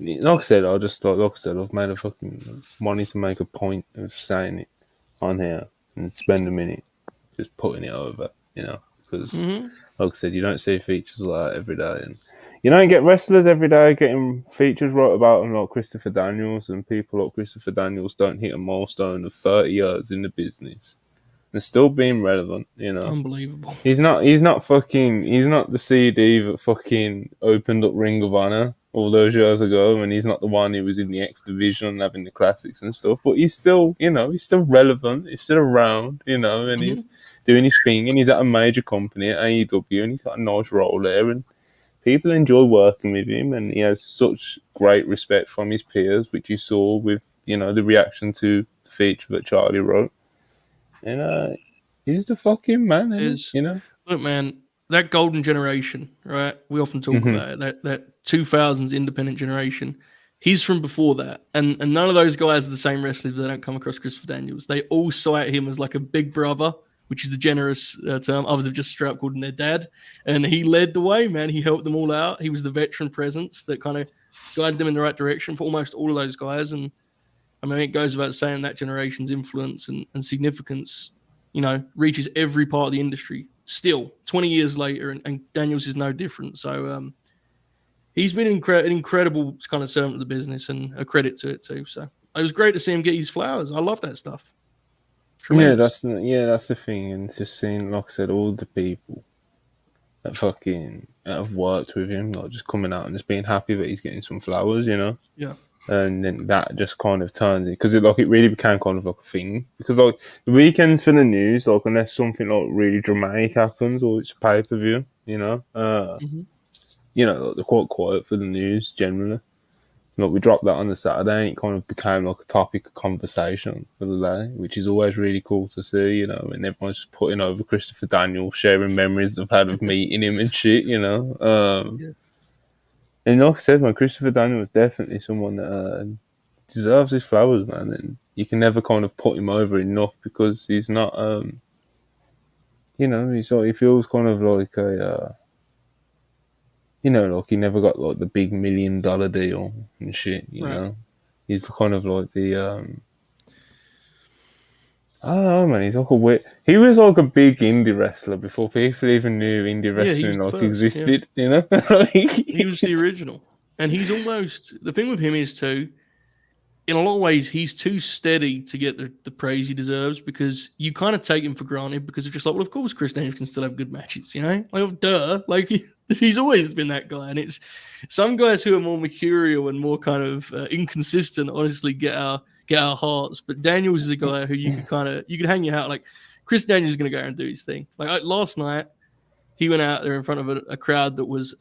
like I said, I've made a fucking wanting to make a point of saying it on here and spend a minute just putting it over, you know, because like I said, you don't see features like that every day, and you don't get wrestlers every day getting features wrote about them like Christopher Daniels, and people like Christopher Daniels don't hit a milestone of 30 years in the business and still being relevant. Unbelievable. He's not the CD that fucking opened up Ring of Honor all those years ago, and he's not the one who was in the X division having the classics and stuff. But he's still, he's still relevant. He's still around, and he's doing his thing, and he's at a major company at AEW, and he's got a nice role there, and people enjoy working with him, and he has such great respect from his peers, which you saw with, the reaction to the feature that Charlie wrote. And he's the fucking man, Look, man, that golden generation, right? We often talk about it, that 2000s independent generation. He's from before that. And none of those guys are the same wrestlers, but they don't come across Christopher Daniels. They all cite him as like a big brother, which is the generous term. Others have just straight up called him their dad. And he led the way, man. He helped them all out. He was the veteran presence that kind of guided them in the right direction for almost all of those guys. And I mean, it goes without saying that generation's influence and significance, reaches every part of the industry. Still, 20 years later, and Daniels is no different. So he's been an incredible kind of servant of the business, and a credit to it too. So it was great to see him get his flowers. I love that stuff. Tremendous. That's the thing, and just seeing, like I said, all the people that have worked with him, like just coming out and just being happy that he's getting some flowers, Yeah. And then that just kind of turns it, because it really became kind of like a thing. Because like the weekends for the news, like unless something like really dramatic happens or it's a pay-per-view, like, they're quite quiet for the news generally. Like we dropped that on the Saturday, and it kind of became like a topic of conversation for the day, which is always really cool to see, and everyone's just putting over Christopher Daniels, sharing memories they've had of meeting him and shit, And like I said, man, Christopher Daniels is definitely someone that deserves his flowers, man, and you can never kind of put him over enough, because he's not, he feels kind of like a, like he never got like the big $1 million deal and shit, you know. He's kind of like the, I don't know, man. He's like he was like a big indie wrestler before people even knew indie wrestling existed, He was the original. And he's almost, the thing with him is too, in a lot of ways, he's too steady to get the praise he deserves, because you kind of take him for granted, because it's just like, well, of course Chris Daniels can still have good matches, Like, duh. Like, he's always been that guy. And it's some guys who are more mercurial and more kind of inconsistent, honestly, get our hearts. But Daniels is a guy who you could hang your hat. Like, Chris Daniels is going to go out and do his thing. Like last night, he went out there in front of a crowd that was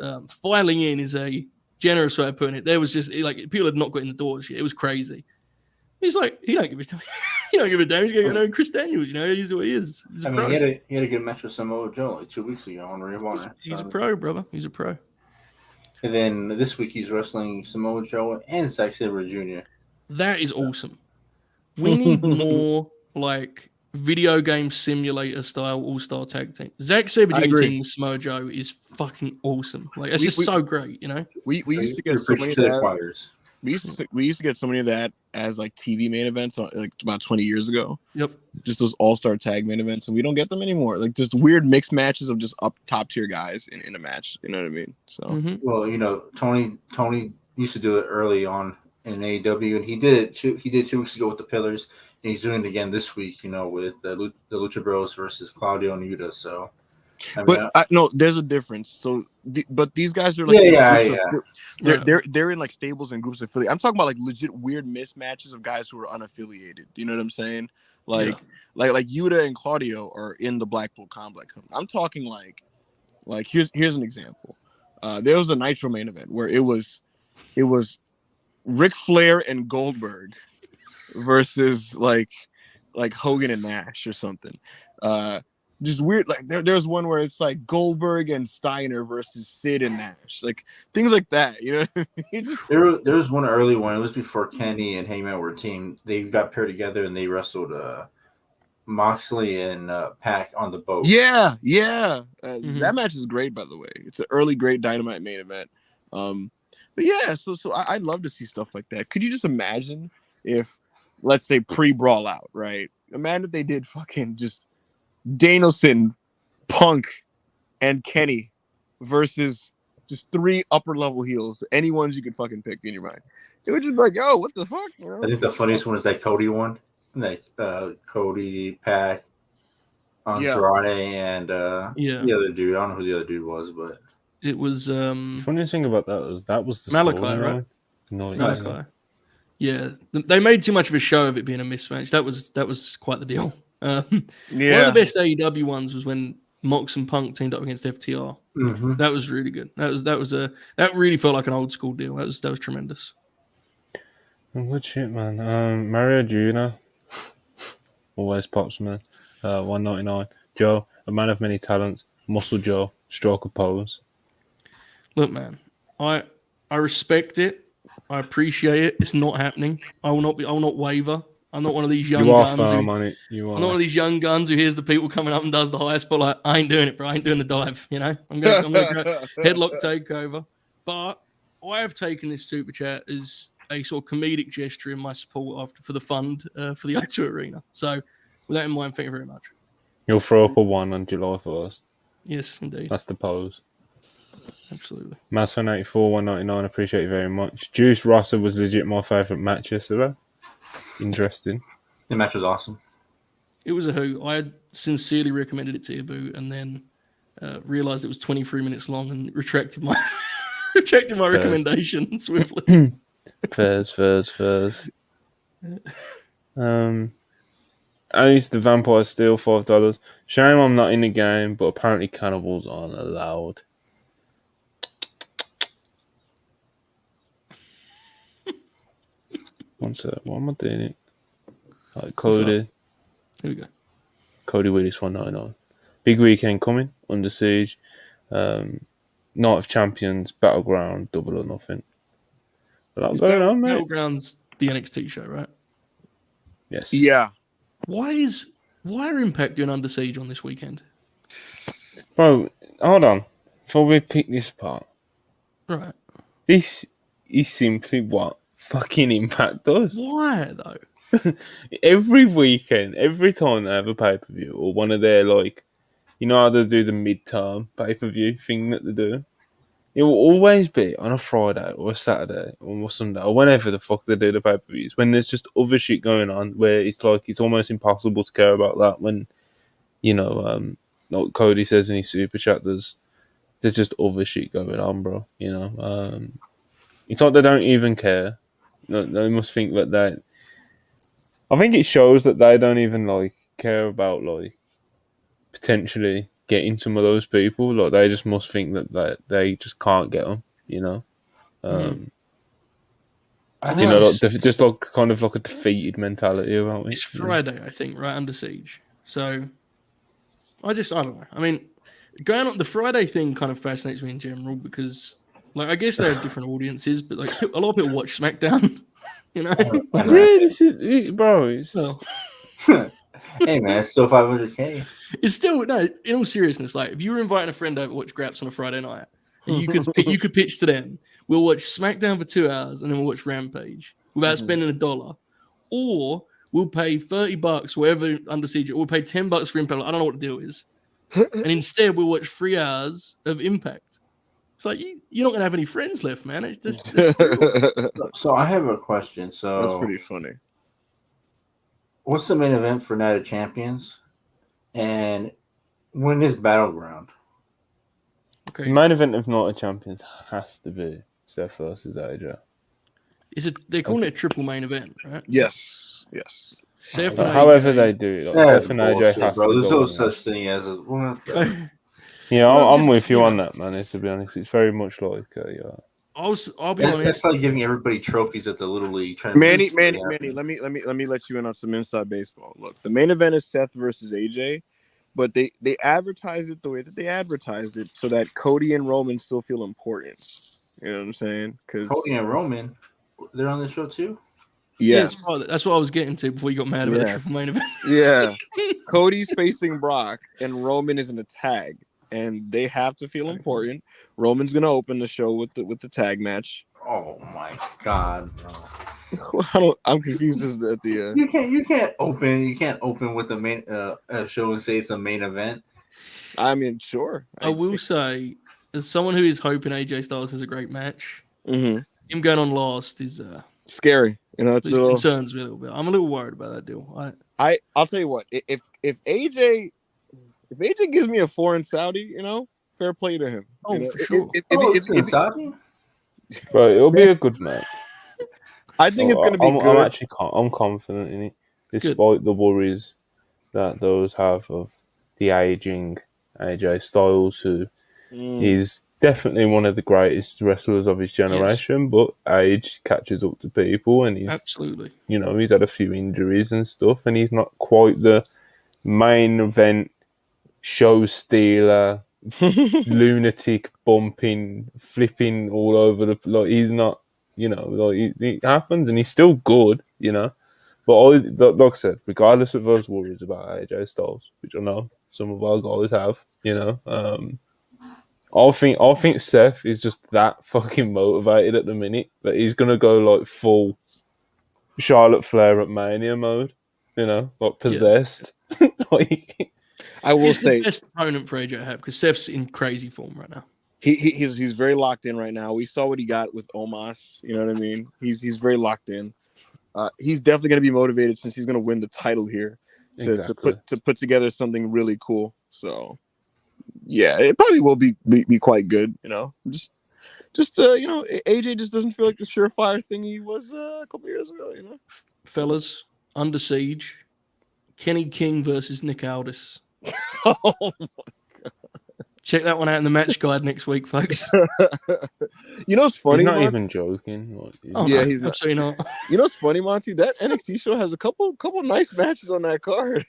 filing in, is a generous way of putting it. There was just like people had not got in the doors yet. It was crazy. He's like, he don't give a damn. He don't give a damn. He's going to go know Chris Daniels. He's what he is. He's a pro. He had a good match with Samoa Joe like 2 weeks ago on Ring of Honor. He's a pro, brother. He's a pro. And then this week he's wrestling Samoa Joe and Zack Sabre Jr. That is awesome. We need more like video game simulator style all-star tag team. Zack Sabre Jr. team with Samoa Joe is fucking awesome. Like it's just so great, We used to get so many of that. We used to get so many of that as like TV main events like about 20 years ago. Yep. Just those all-star tag main events, and we don't get them anymore. Like just weird mixed matches of just up top tier guys in a match. You know what I mean? So well, Tony used to do it early on in AEW, and he did it 2 weeks ago with the Pillars, and he's doing it again this week, with the Lucha Bros versus Claudio and Yuta. So, no, there's a difference. So, but these guys are like they're in like stables and groups of affiliates. I'm talking about like legit weird mismatches of guys who are unaffiliated. You know what I'm saying? Like Yuta and Claudio are in the Blackpool Complex. I'm talking like here's an example. There was a Nitro main event where it was Ric Flair and Goldberg versus like Hogan and Nash or something. Just weird. Like there's one where it's like Goldberg and Steiner versus Sid and Nash, like things like that. There was one early one. It was before Kenny and Heyman were a team. They got paired together and they wrestled Moxley and Pac on the boat. Yeah. That match is great, by the way. It's an early great Dynamite main event. But yeah, so I'd love to see stuff like that. Could you just imagine if, let's say, pre-Brawl Out, right? Imagine if they did fucking just Danielson, Punk, and Kenny versus just 3 upper-level heels, any ones you could fucking pick in your mind. It would just be like, yo, what the fuck? I think the funniest one is that Cody one. Like Cody, Pac, Andrade and Yeah. the other dude. I don't know who the other dude was, but It was The funniest thing about that was the Malachi, storyline. right? No, Malachi. Yeah, they made too much of a show of it being a mismatch. That was quite the deal. One of the best AEW ones was when Mox and Punk teamed up against FTR. mm-hmm. That was really good. That really felt like an old school deal. That was tremendous. Good shit, man. Mario Jr. always pops, man. 199. Joe, a man of many talents. Muscle Joe, stroke pose. Look, man, I respect it. I appreciate it. It's not happening. I will not waver. I'm not one of these young You are guns. firm on it. You are. I'm not one of these young guns who hears the people coming up and does the highest, but like, I ain't doing it, bro. I ain't doing the dive. You know, I'm gonna go headlock takeover. But I have taken this super chat as a sort of comedic gesture in my support for the fund for the O2 Arena. So, with that in mind, thank you very much. You'll throw up a 1 on July 1st. Yes, indeed. That's the pose. Absolutely. Masfan84, 199. Appreciate you very much. Juice Rosser was legit my favourite match yesterday. Interesting. The match was awesome. It was a hoot. I had sincerely recommended it to Ibu and then realized it was 23 minutes long and retracted my recommendation swiftly. Fairs. I used the Vampire Steel, $5. Shame I'm not in the game, but apparently cannibals aren't allowed. One sec, why am I doing it? Like Cody. Here we go. Cody Willis 199. Big weekend coming, Under Siege. Night of Champions, Battleground, Double or Nothing. A lot going on, mate. Battleground's the NXT show, right? Yes. Yeah. Why are Impact doing Under Siege on this weekend? Bro, hold on. Before we pick this apart. Right. This is simply what fucking Impact does. Why, though? Every weekend, every time they have a pay-per-view or one of their, like, you know how they do the mid-term pay-per-view thing that they do? It will always be on a Friday or a Saturday or a Sunday or whenever the fuck they do the pay-per-views when there's just other shit going on where it's like it's almost impossible to care about that when, you know, like Cody says in his super chat, there's just other shit going on, bro. You know, it's like they don't even care. No, they must think that I think it shows that they don't even like care about like potentially getting some of those people. Like they just must think that they just can't get them. You know, you know, like, just like kind of like a defeated mentality about it. It's Friday, I think, right? Under Siege. So I don't know. I mean, going on the Friday thing kind of fascinates me in general because, like, I guess they have different audiences, but like a lot of people watch SmackDown. You know, yeah, this is bro. It's just... Hey man, it's still 500K. It's still no. In all seriousness, like if you were inviting a friend over to watch Graps on a Friday night, you could pitch to them. We'll watch SmackDown for 2 hours and then we'll watch Rampage without spending $1, or we'll pay $30, whatever Under Siege. Or we'll pay $10 for Impact. I don't know what the deal is, and instead we'll watch 3 hours of Impact. It's like you're not gonna have any friends left, man. It's just So I have a question. So that's pretty funny. What's the main event for Night of Champions? And when is Battleground? okay. The main event of Night of Champions has to be Seth versus AJ. They're calling it a triple main event, right? Yes. Seth and however AJ. they do it, like Seth and AJ has bro. to There's go no on such this. thing as Yeah, Well, I'm just, with you you on know. that, man. To be honest, it's very much like I'll be honest. It's like giving everybody trophies at the Little League. Manny, let me let you in on some inside baseball. Look, the main event is Seth versus AJ, but they advertise it the way that they advertised it so that Cody and Roman still feel important. You know what I'm saying? Because Cody and Roman, they're on the show too. yes, That's what I was getting to before you got mad about the triple main event. Yeah, Cody's facing Brock and Roman is in a tag, and they have to feel important. Roman's gonna open the show with the tag match. Oh my god, bro! I'm confused as at the. You can't open with the main show and say it's a main event. I mean, sure. I will say, as someone who is hoping AJ Styles has a great match, Mm-hmm. him going on last is Scary. You know, it concerns me a little bit. I'm a little worried about that deal. I'll tell you what. If AJ If AJ gives me a 4 in Saudi, fair play to him. Oh, for sure. It's in Saudi? But it'll be a good match. I think it's going to be good. I'm actually I'm confident in it, despite the worries that those have of the aging AJ Styles, who is definitely one of the greatest wrestlers of his generation, but age catches up to people, and he's absolutely, he's had a few injuries and stuff, and he's not quite the main event show stealer, lunatic, bumping, flipping all over the like. He's not, it happens, and he's still good, But like I said, regardless of those worries about AJ Styles, which I know some of our guys have, I think Seth is just that fucking motivated at the minute that he's gonna go like full Charlotte Flair at Mania mode, like possessed. Like, I will say the best opponent for AJ to have because Seth's in crazy form right now. He's very locked in right now. We saw what he got with Omos. You know what I mean? He's very locked in. He's definitely going to be motivated since he's going to win the title here to put together something really cool. So yeah, it probably will be quite good. Just AJ just doesn't feel like the surefire thing he was a couple years ago. Fellas, Under Siege, Kenny King versus Nick Aldis. Oh my God. Check that one out in the match guide next week, folks. What's funny? He's not even joking. He's absolutely not. You know what's funny, Monty? That NXT show has a couple nice matches on that card.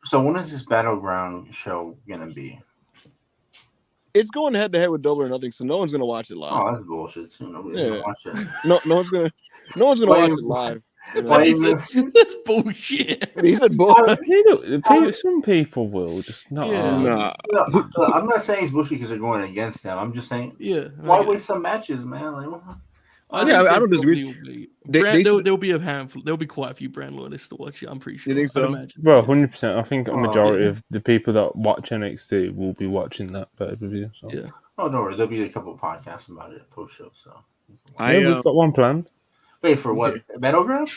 So when is this Battleground show gonna be? It's going head to head with Double or Nothing, so no one's gonna watch it live. Oh, that's bullshit. Nobody's gonna watch it. No one's gonna watch it live. That's bullshit. He said bullshit. Some people will just not. Nah. I'm not saying it's bullshit because they're going against them. I'm just saying, why waste some matches, man? Like, I don't disagree. There'll be a handful. There'll be quite a few brand loyalists to watch it. I'm pretty sure. You think so? Bro, 100%. I think a majority of the people that watch NXT will be watching that pay-per-view. So. Yeah. Oh, don't worry. There'll be a couple of podcasts about it post show. So. We've got one planned. Wait for what? Battleground?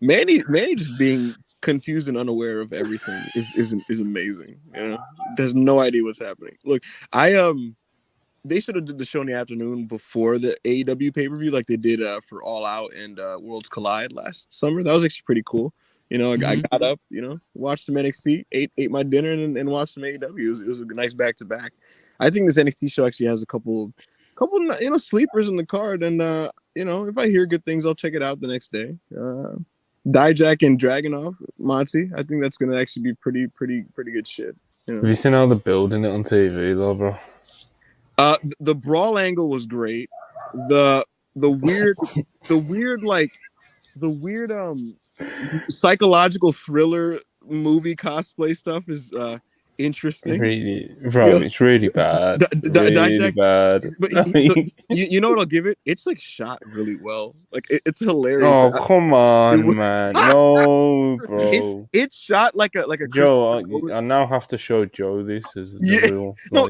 Manny just being confused and unaware of everything is amazing. There's no idea what's happening. Look, they should have did the show in the afternoon before the AEW pay-per-view, like they did for All Out and Worlds Collide last summer. That was actually pretty cool. I got up, watched some NXT, ate my dinner, and watched some AEW. It was a nice back-to-back. I think this NXT show actually has a couple sleepers in the card, and if I hear good things, I'll check it out the next day. Dijak and Dragunov, Monty, I think that's gonna actually be pretty good shit. Have you seen how they're building it on TV, though, bro? The brawl angle was great. The weird psychological thriller movie cosplay stuff is interesting. Really, bro, it's really bad. Really bad. But you know what I'll give it? It's like shot really well. Like it's hilarious. Oh, come on, man! No, bro. It's shot like a Joe. I now have to show Joe this as the real. No,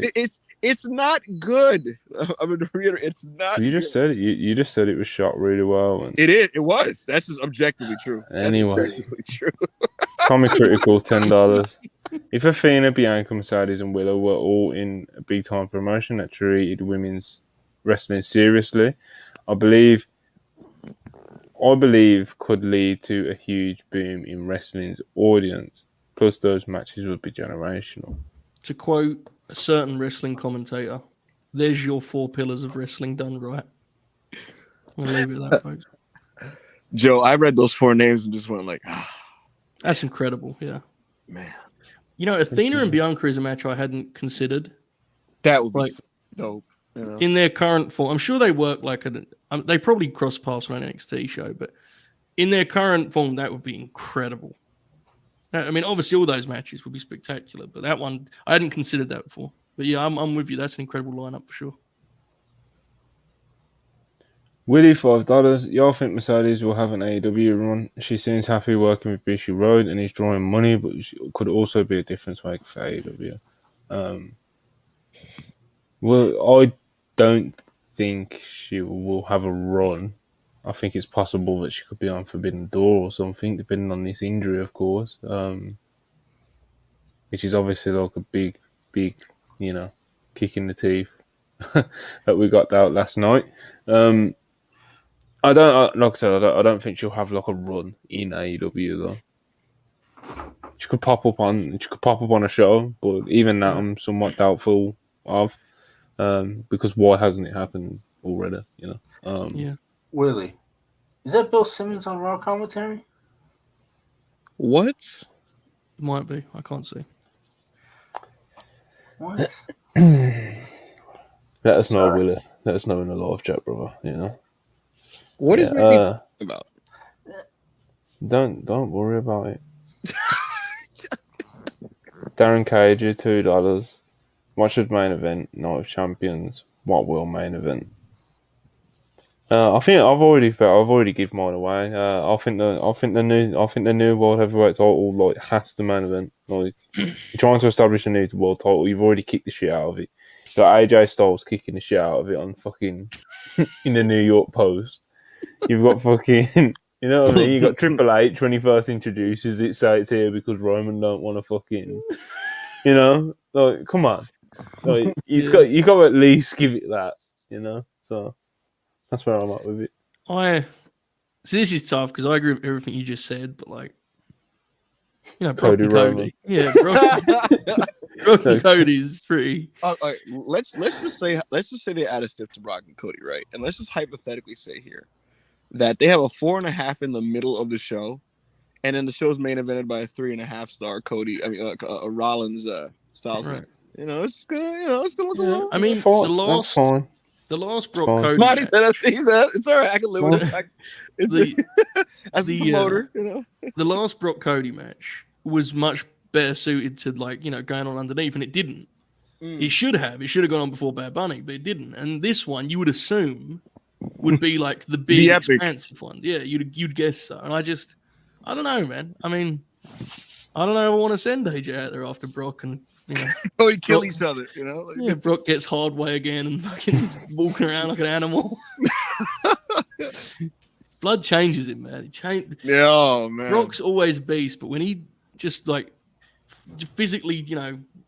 it's not good. I'm gonna reiterate. It's not. You just said it. You just said it was shot really well. And... It is. It was. That's just objectively true. Anyway, objectively true. Comic Critical, $10. If Athena, Bianca, Mercedes, and Willow were all in a big time promotion that treated women's wrestling seriously, I believe could lead to a huge boom in wrestling's audience. Plus, those matches would be generational. To quote a certain wrestling commentator, there's your 4 pillars of wrestling done right. I'm gonna leave it at that, folks. Joe, I read those 4 names and just went like, That's incredible, yeah. Man. Athena and Bianca is a match I hadn't considered. That would be so dope. In their current form, I'm sure they work like they probably cross paths on an NXT show, but in their current form, that would be incredible. I mean, obviously, all those matches would be spectacular, but that one, I hadn't considered that before. But yeah, I'm with you. That's an incredible lineup for sure. Willie, $5. Y'all think Mercedes will have an AEW run? She seems happy working with Bushy Road and he's drawing money, but she could also be a difference maker for AEW. Well, I don't think she will have a run. I think it's possible that she could be on Forbidden Door or something, depending on this injury, of course. which is obviously like a big, kick in the teeth that we got out last night. Like I said, I don't think she'll have like a run in AEW though. She could pop up on a show, but even that I'm somewhat doubtful of, because why hasn't it happened already? Willie, is that Bill Simmons on Raw commentary? What? It might be. I can't see. What? Let us know, Sorry. Willie. Let us know in the live chat, brother. What is Manny talking about? Don't worry about it. Darren Cage, $2. What should main event? Night of Champions. What will main event? I think I've already given mine away. I think the new world heavyweight title like has the main event. Like you're trying to establish a new world title, you've already kicked the shit out of it. You got AJ Styles kicking the shit out of it on fucking in the New York Post. You've got fucking, you know what I mean? You got Triple H when he first introduces it, say it's here because Roman don't want to fucking, like come on, like you got to at least give it that, So that's where I'm at with it. So this is tough because I agree with everything you just said, but like, Brock Cody and Roman. Cody. Yeah, Brock and Cody is pretty. All right, let's just say they add a step to Brock and Cody, right? And let's just hypothetically say here that they have a 4.5 in the middle of the show, and then the show's main evented by a 3.5 star Cody. I mean, Rollins Styles. Right. It's gonna look a little. I mean, that's fine. The last Brock Fine. Cody. Marty said it's all right. I can live with it. As the promoter, The last Brock Cody match was much better suited to going on underneath, and it didn't. It should have gone on before Bad Bunny, but it didn't. And this one, you would assume, would be like the big, the epic, expansive one. Yeah, you'd guess so. And I don't know, man. I mean, I don't know. I want to send AJ out there after Brock and Cody kill each other. Brock gets hard way again and fucking walking around like an animal. Blood changes him, man. He changed. Yeah, oh, man. Brock's always a beast, but when he just physically,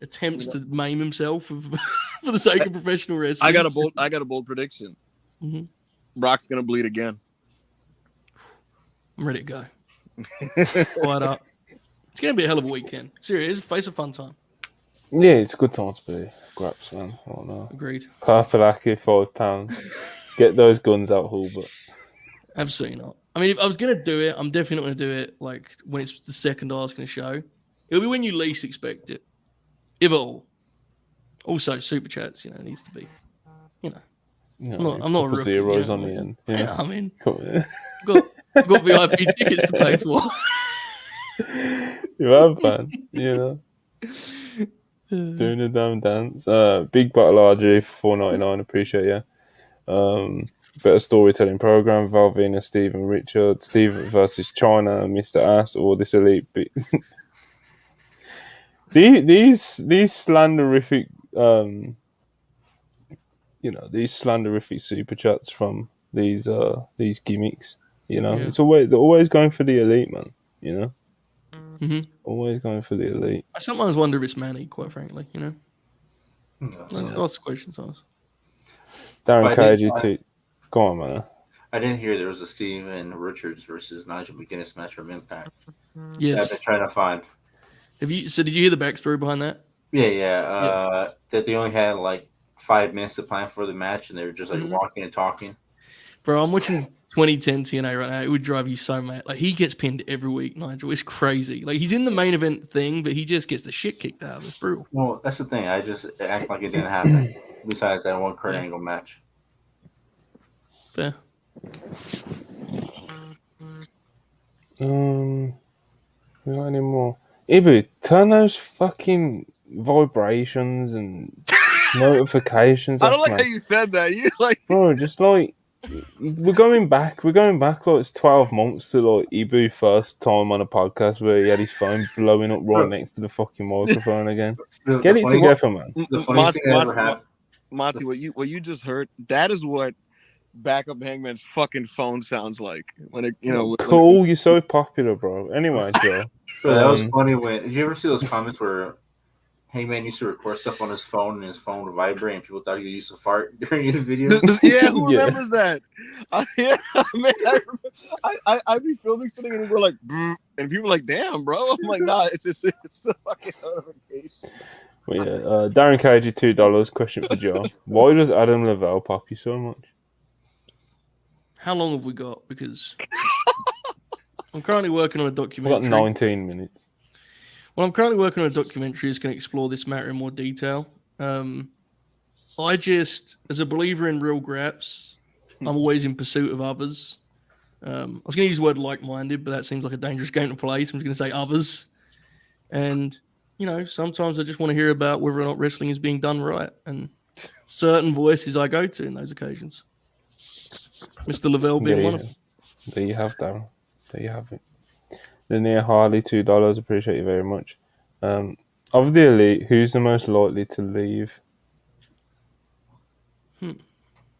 attempts to maim himself for the sake of professional wrestling. I got a bold prediction. Mm-hmm. Brock's gonna bleed again. I'm ready to go. Fired up. It's gonna be a hell of a weekend. Seriously, it's a fun time. Yeah, it's a good time to be Graps, man. I don't know. Agreed. Parfalaki, £5. Get those guns out, Hulbert. Absolutely not. I mean, if I was going to do it, I'm definitely not going to do it like when it's the second asking a show. It'll be when you least expect it, if at all. Also, super chats, needs to be, I'm not a rookie. Zeros on the end. Yeah, I mean, I've got VIP tickets to pay for. You have, man. Doing a damn dance. Big Battle RG for $4.99. Appreciate you. Better storytelling program. Val Venus, Steven Richard, Steve versus China, Mr. Ass, or this elite. These slanderific, these slanderific super chats from these gimmicks. They're always going for the elite, man. Mm-hmm. Always going for the elite. I sometimes wonder if it's Manny, quite frankly. Lots of questions asked. Darren KG2. Go on, man. I didn't hear there was a Steven Richards versus Nigel McGuinness match from Impact. Yes. I've been trying to find. Did you hear the backstory behind that? Yeah. That they only had like 5 minutes to plan for the match, and they were just like walking and talking. Bro, I'm watching 2010 TNA right now. It would drive you so mad. Like, he gets pinned every week, Nigel. It's crazy. Like, he's in the main event thing, but he just gets the shit kicked out of him. It's brutal. Well, that's the thing. I just act like it didn't happen. Besides that one Kurt Angle match. Fair. Not anymore. Ibu, turn those fucking vibrations and notifications. I don't like how you said that. You bro, just like we're going back like it's 12 months to like Ibu first time on a podcast where he had his phone blowing up right next to the fucking microphone again. Get it together, man. The funniest thing that ever happened. Monty, what you just heard, that is what Backup Hangman's fucking phone sounds like when it, cool. You're so popular, bro. Anyway, Joe. So that was funny. Did you ever see those comments where Hangman used to record stuff on his phone, and his phone would vibrate, and people thought he used to fart during his videos. Yeah, who Yeah. remembers that? Yeah, man, I'd be filming something and we're like, "Brr," and people are like, "Damn, bro!" I'm like, "Nah, it's a fucking notification." But yeah, Darren Cagey, $2. Question for Joe: why does Adam Lavelle pop you so much? How long have we got? Because I'm currently working on a We've got documentary. 19 minutes. Well, I'm currently working on a documentary that's going to explore this matter in more detail. I just, as a believer in real graps, I'm always in pursuit of others. I was going to use the word like-minded, but that seems like a dangerous game to play, so I'm just going to say others. And, you know, sometimes I just want to hear about whether or not wrestling is being done right, and certain voices I go to in those occasions. Mr. Lavelle being one of them. There you have, Darren. There you have it. Linnea Harley, $2. Appreciate you very much. Of the elite, who's the most likely to leave?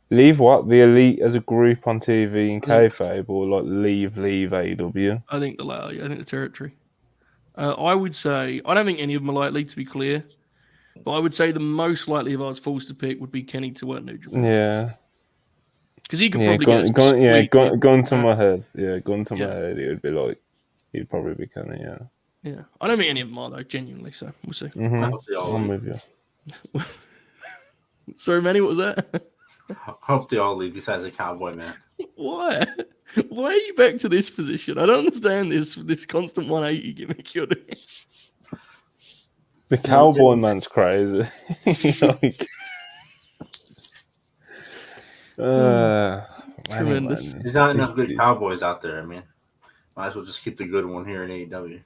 Leave what? The elite as a group on TV in kayfabe, or like leave AEW? I think the latter. I think the territory. I would say I don't think any of them are likely, to be clear. But I would say the most likely, if I was forced to pick, would be Kenny to work New Japan. Yeah. Because he could Yeah, probably gun to my head. Yeah, gun to my head. It would be like he'd probably be Kenny. Yeah. Yeah, I don't think any of them are though, genuinely. So we'll see. I'm with you. Sorry, Manny, what was that? Hope they all leave besides the Cowboy, man. Why? Why are you back to this position? I don't understand this constant 180 gimmick you're doing. The Cowboy man's crazy. Tremendous. There's not enough good Cowboys out there. I mean, might as well just keep the good one here in AEW.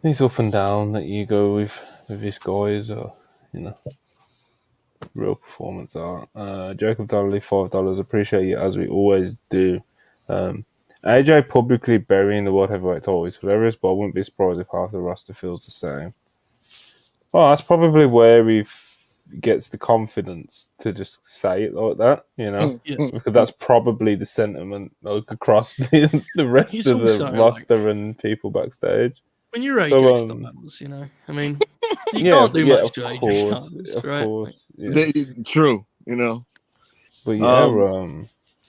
He's up and down that you go with his guys, or real performance art. Jacob Donnelly, $5. Appreciate you as we always do. AJ publicly burying the world heavyweight title is hilarious, but I wouldn't be surprised if half the roster feels the same. Well, that's probably where he gets the confidence to just say it like that, because that's probably the sentiment across the rest of the roster and people backstage. When you're AJ Styles, I mean, you can't do much to AJ Styles, of right? course, True, But yeah,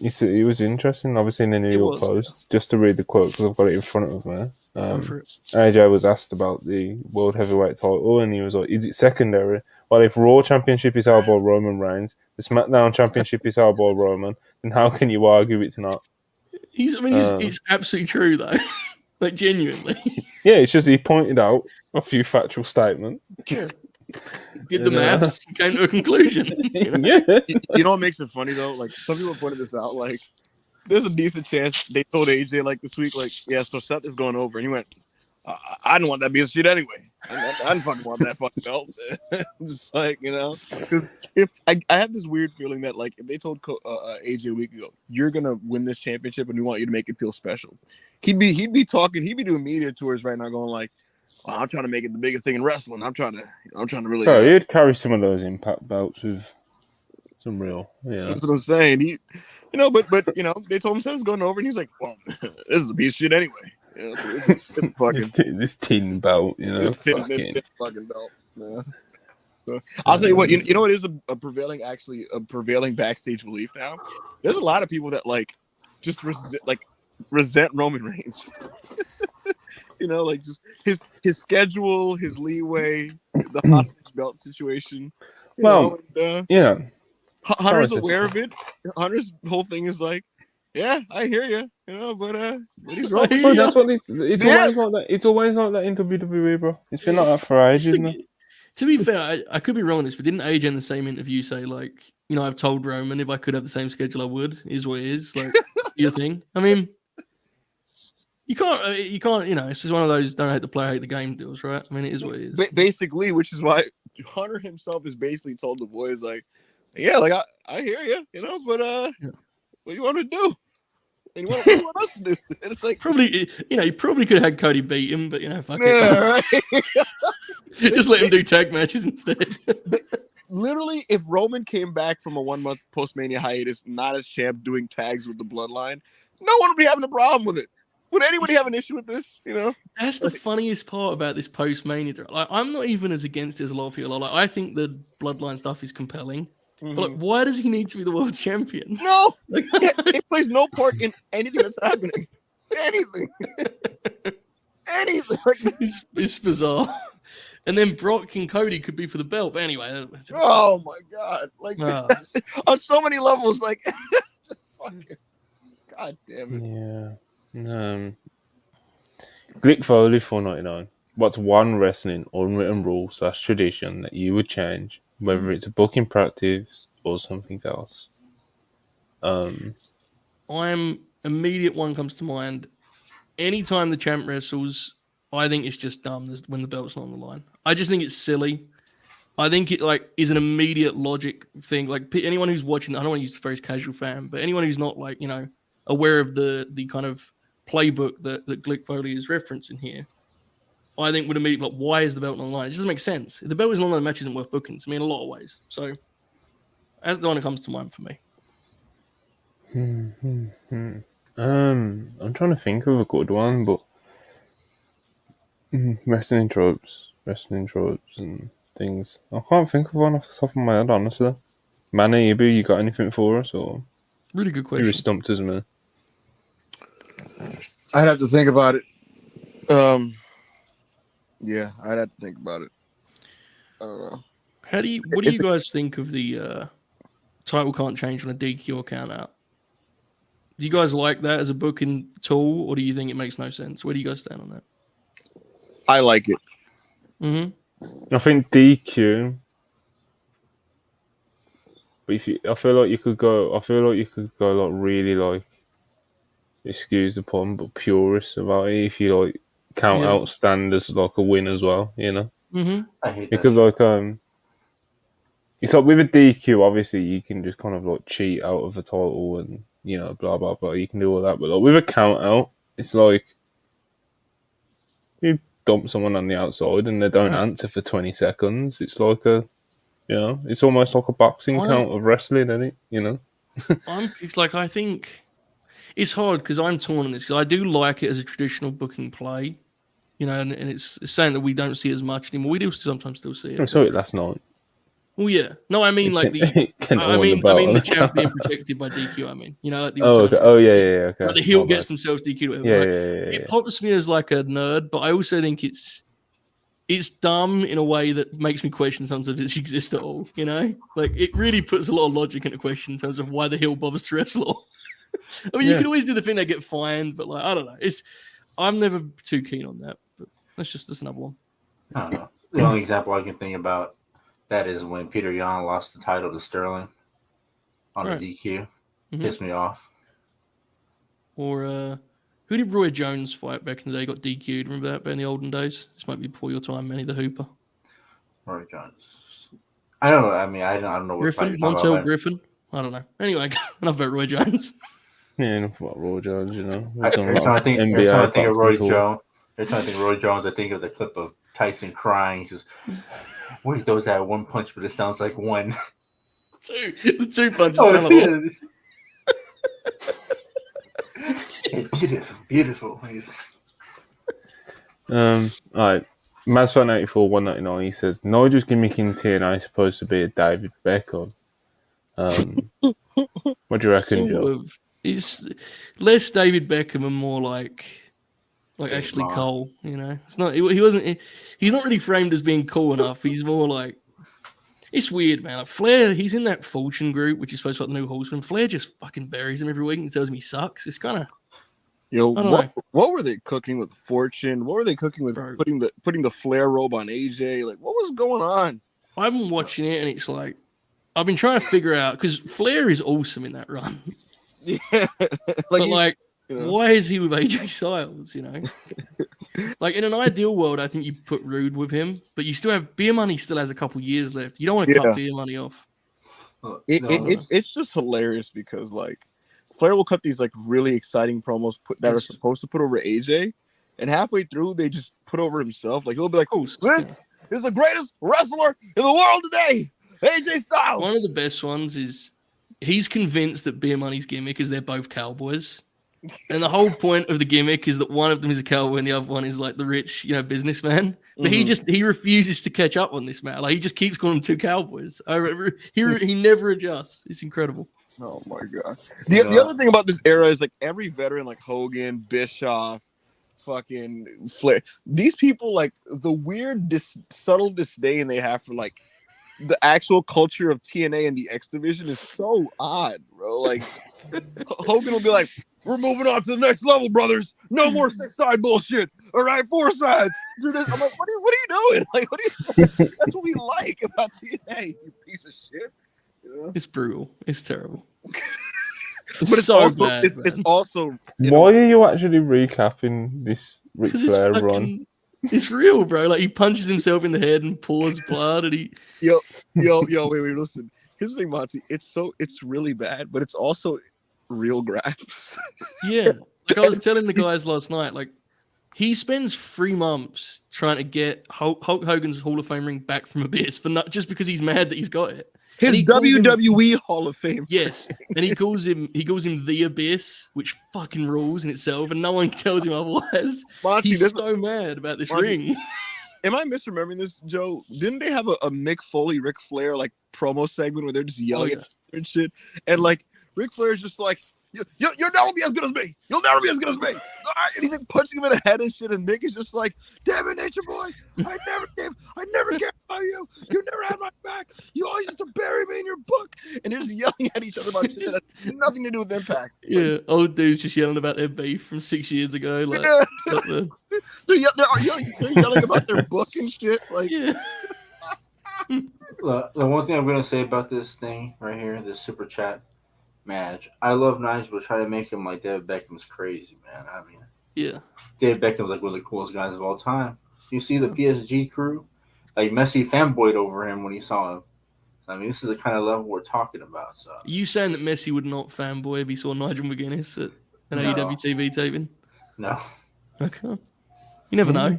it was interesting. Obviously, in the New York Post, just to read the quote because I've got it in front of me. AJ was asked about the World Heavyweight title, and he was like, "Is it secondary? Well, if Raw Championship is held by Roman Reigns, the SmackDown Championship is held by Roman, then how can you argue it's not?" It's absolutely true though. Like, genuinely. Yeah, it's just he pointed out a few factual statements. Yeah. Did the maths, came to a conclusion. Yeah. You know what makes it funny though? Like, some people pointed this out. Like, there's a decent chance they told AJ like this week, like, yeah, so Seth is going over, and he went, I didn't want that piece of shit anyway. I didn't fucking want that fucking belt. Just like, because I have this weird feeling that like if they told AJ a week ago, you're gonna win this championship and we want you to make it feel special, he'd be doing media tours right now, going like, well, I'm trying to make it the biggest thing in wrestling. I'm trying to really. Oh, he'd carry some of those Impact belts with some real. Yeah, that's what I'm saying. But they told him Seth's going over, and he's like, well, this is a piece of shit anyway. It's fucking this tin belt, this fucking belt. Yeah. So, I'll tell you what, you know what is a prevailing backstage belief now? There's a lot of people that like just resent Roman Reigns. Like just his schedule, his leeway, the hostage belt situation. Hunter's aware of it. Hunter's whole thing is like, yeah, I hear you, but he's wrong. Well, that's what it's always like that. It's always like that in WWE, bro. It's been like that for ages, isn't it? To be fair, I could be wrong on this, but didn't AJ in the same interview say like, I've told Roman if I could have the same schedule, I would. Is what it is. Like your thing. I mean, you can't. It's just one of those don't hate the player, hate the game deals, right? I mean, it is what it is. Basically, which is why Hunter himself has basically told the boys like, yeah, like I hear you, but what do you want to do? And what do you want us to do? And it's like probably, you probably could have had Cody beat him, but fuck it. Right? Just let him do tag matches instead. Literally, if Roman came back from a 1 month post-Mania hiatus, not as champ, doing tags with the Bloodline, no one would be having a problem with it. Would anybody have an issue with this? You know, That's the funniest part about this post-Mania. Like, I'm not even as against it as a lot of people are. Like, I think the Bloodline stuff is compelling. But like, why does he need to be the world champion? No, Like, it plays no part in anything that's happening. Anything. Like, it's bizarre. And then Brock and Cody could be for the belt. But anyway. oh my God. Like on so many levels, like just fucking God damn it. Yeah. Glick Foley 4.99. What's one wrestling unwritten rule / tradition that you would change, whether it's a booking practice or something else? Immediate one comes to mind. Anytime the champ wrestles, I think it's just dumb when the belt's not on the line. I just think it's silly. I think it like is an immediate logic thing. Like anyone who's watching, I don't want to use the phrase casual fan, but anyone who's not like, aware of the kind of playbook that Glick Foley is referencing here, I think would immediately like, why is the belt not on the line? It just doesn't make sense. If the belt isn't on the line, the match isn't worth booking to me in a lot of ways. So that's the one that comes to mind for me. I'm trying to think of a good one, but wrestling tropes and things. I can't think of one off the top of my head, honestly. Mane, you got anything for us, or really good question? You stumped us, man. I'd have to think about it. Yeah, I'd have to think about it. I don't know. What do you guys think of the title can't change on a DQ or count out? Do you guys like that as a booking tool, or do you think it makes no sense? Where do you guys stand on that? I like it. I think DQ. But I feel like you could go like really like, excuse the pun, but purist about it. If you like count out stand as like a win as well, I hate that. Because like it's like with a DQ, obviously you can just kind of like cheat out of a title and blah blah blah. You can do all that, but like with a count out, it's like you dump someone on the outside and they don't answer for 20 seconds. It's like it's almost like a boxing count of wrestling, isn't it? It's like, I think it's hard because I'm torn on this because I do like it as a traditional booking play, and it's saying that we don't see as much anymore. We do sometimes still see it. I saw it last night. Well, yeah. No, I mean like the champ being protected by DQ. I mean, like the okay. Okay. Like the heel gets themselves DQ'd. Yeah. It pops me as like a nerd, but I also think it's dumb in a way that makes me question sometimes if it exists at all. Like it really puts a lot of logic into question in terms of why the heel bothers to wrestle. I mean, you can always do the thing they get fined, but like I don't know. I'm never too keen on that. But that's another one. I don't know. The only example I can think about that is when Peter Yan lost the title to Sterling on a DQ. Pissed me off. Or who did Roy Jones fight back in the day? Got DQ'd. Remember that back in the olden days? This might be before your time, Manny the Hooper. Roy Jones. I don't know. I mean, I don't know what Griffin, Montel Griffin. I don't know. Anyway, enough about Roy Jones. Yeah, enough about Roy Jones. Every time I think of Roy Jones, I think of the clip of Tyson crying. He says, "What he throws that one punch, but it sounds like one." The two punches. Oh, beautiful. All right. Mazfan84 199. He says Nigel's gimmick in TNA is supposed to be a David Beckham. What do you reckon, Joe? It's less David Beckham and more like Ashley Cole. It's not. He's not really framed as being cool enough. He's more like. It's weird, man. Like Flair, he's in that Fortune group, which is supposed to be like the new Horseman. Flair just fucking buries him every week and tells him he sucks. It's kind of. What were they cooking with Fortune? What were they cooking with putting the Flair robe on AJ? Like, what was going on? I've been watching it, and it's like I've been trying to figure out because Flair is awesome in that run. Yeah, why is he with AJ Styles? Like in an ideal world, I think you put Rude with him, but you still have Beer Money. Still has a couple years left. You don't want to cut Beer Money off. It's just hilarious because like Flair will cut these like really exciting promos that are supposed to put over AJ, and halfway through they just put over himself. Like he'll be like, "This is the greatest wrestler in the world today, AJ Styles." One of the best ones is he's convinced that Beer Money's gimmick is they're both cowboys. And the whole point of the gimmick is that one of them is a cowboy and the other one is like the rich, businessman. But he refuses to catch up on this man. Like he just keeps calling them two cowboys. He never adjusts. It's incredible. Oh my god. The other thing about this era is like every veteran, like Hogan, Bischoff, fucking Flair. These people, like the weird, subtle disdain they have for like the actual culture of TNA and the X division is so odd, bro. Like Hogan will be like, "We're moving on to the next level, brothers. No more 6-side bullshit. All right, 4 sides." I'm like, what are you doing? Like, that's what we like about TNA, you piece of shit. You know? It's brutal. It's terrible. But it's so also bad, it's also. Why are you actually recapping this Ric Flair run? It's real, bro. Like he punches himself in the head and pours blood, and he. Yo, wait, listen. Here's the thing, Monty. It's really bad, but it's also real graphs. Yeah, like I was telling the guys last night, like he spends 3 months trying to get Hulk Hogan's Hall of Fame ring back from Abyss, for not just because he's mad that he's got it. His WWE Hall of Fame. Yes, and he calls him the Abyss, which fucking rules in itself, and no one tells him otherwise. Monty, he's so mad about this ring. Am I misremembering this, Joe? Didn't they have a Mick Foley, Ric Flair like promo segment where they're just yelling at and shit? And like Ric Flair's just like, You'll never be as good as me. You'll never be as good as me. And he's like punching him in the head and shit. And Mick is just like, "Damn it, Nature Boy! I never cared about you. You never had my back. You always used to bury me in your book." And they're just yelling at each other about shit that has nothing to do with Impact. Yeah, old dudes just yelling about their beef from 6 years ago. Like, they're yelling about their book and shit. Like, Look, the one thing I'm gonna say about this thing right here, this super chat match, I love Nigel, but try to make him like David Beckham's crazy, man. I mean, yeah, David Beckham's like one of the coolest guys of all time. You see the PSG crew, like Messi fanboyed over him when he saw him. I mean, this is the kind of level we're talking about. So, you saying that Messi would not fanboy if he saw Nigel McGuinness at an AEW TV taping? No. Okay. You never know.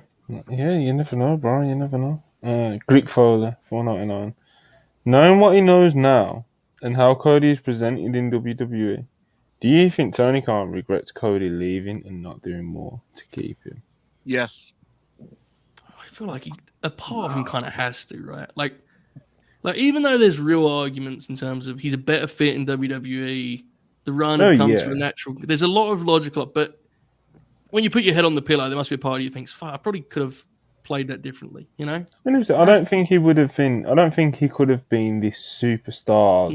Yeah, you never know, bro. You never know. Greek Fowler, $4.99. Knowing what he knows now and how Cody is presented in WWE, do you think Tony Khan regrets Cody leaving and not doing more to keep him? Yes. I feel like a part of him kind of has to, right? Like even though there's real arguments in terms of he's a better fit in WWE, the run comes from a natural. There's a lot of logical, but when you put your head on the pillow, there must be a part of you that thinks, "Fuck, I probably could have played that differently," you know? I don't think he would have been. I don't think he could have been this superstar,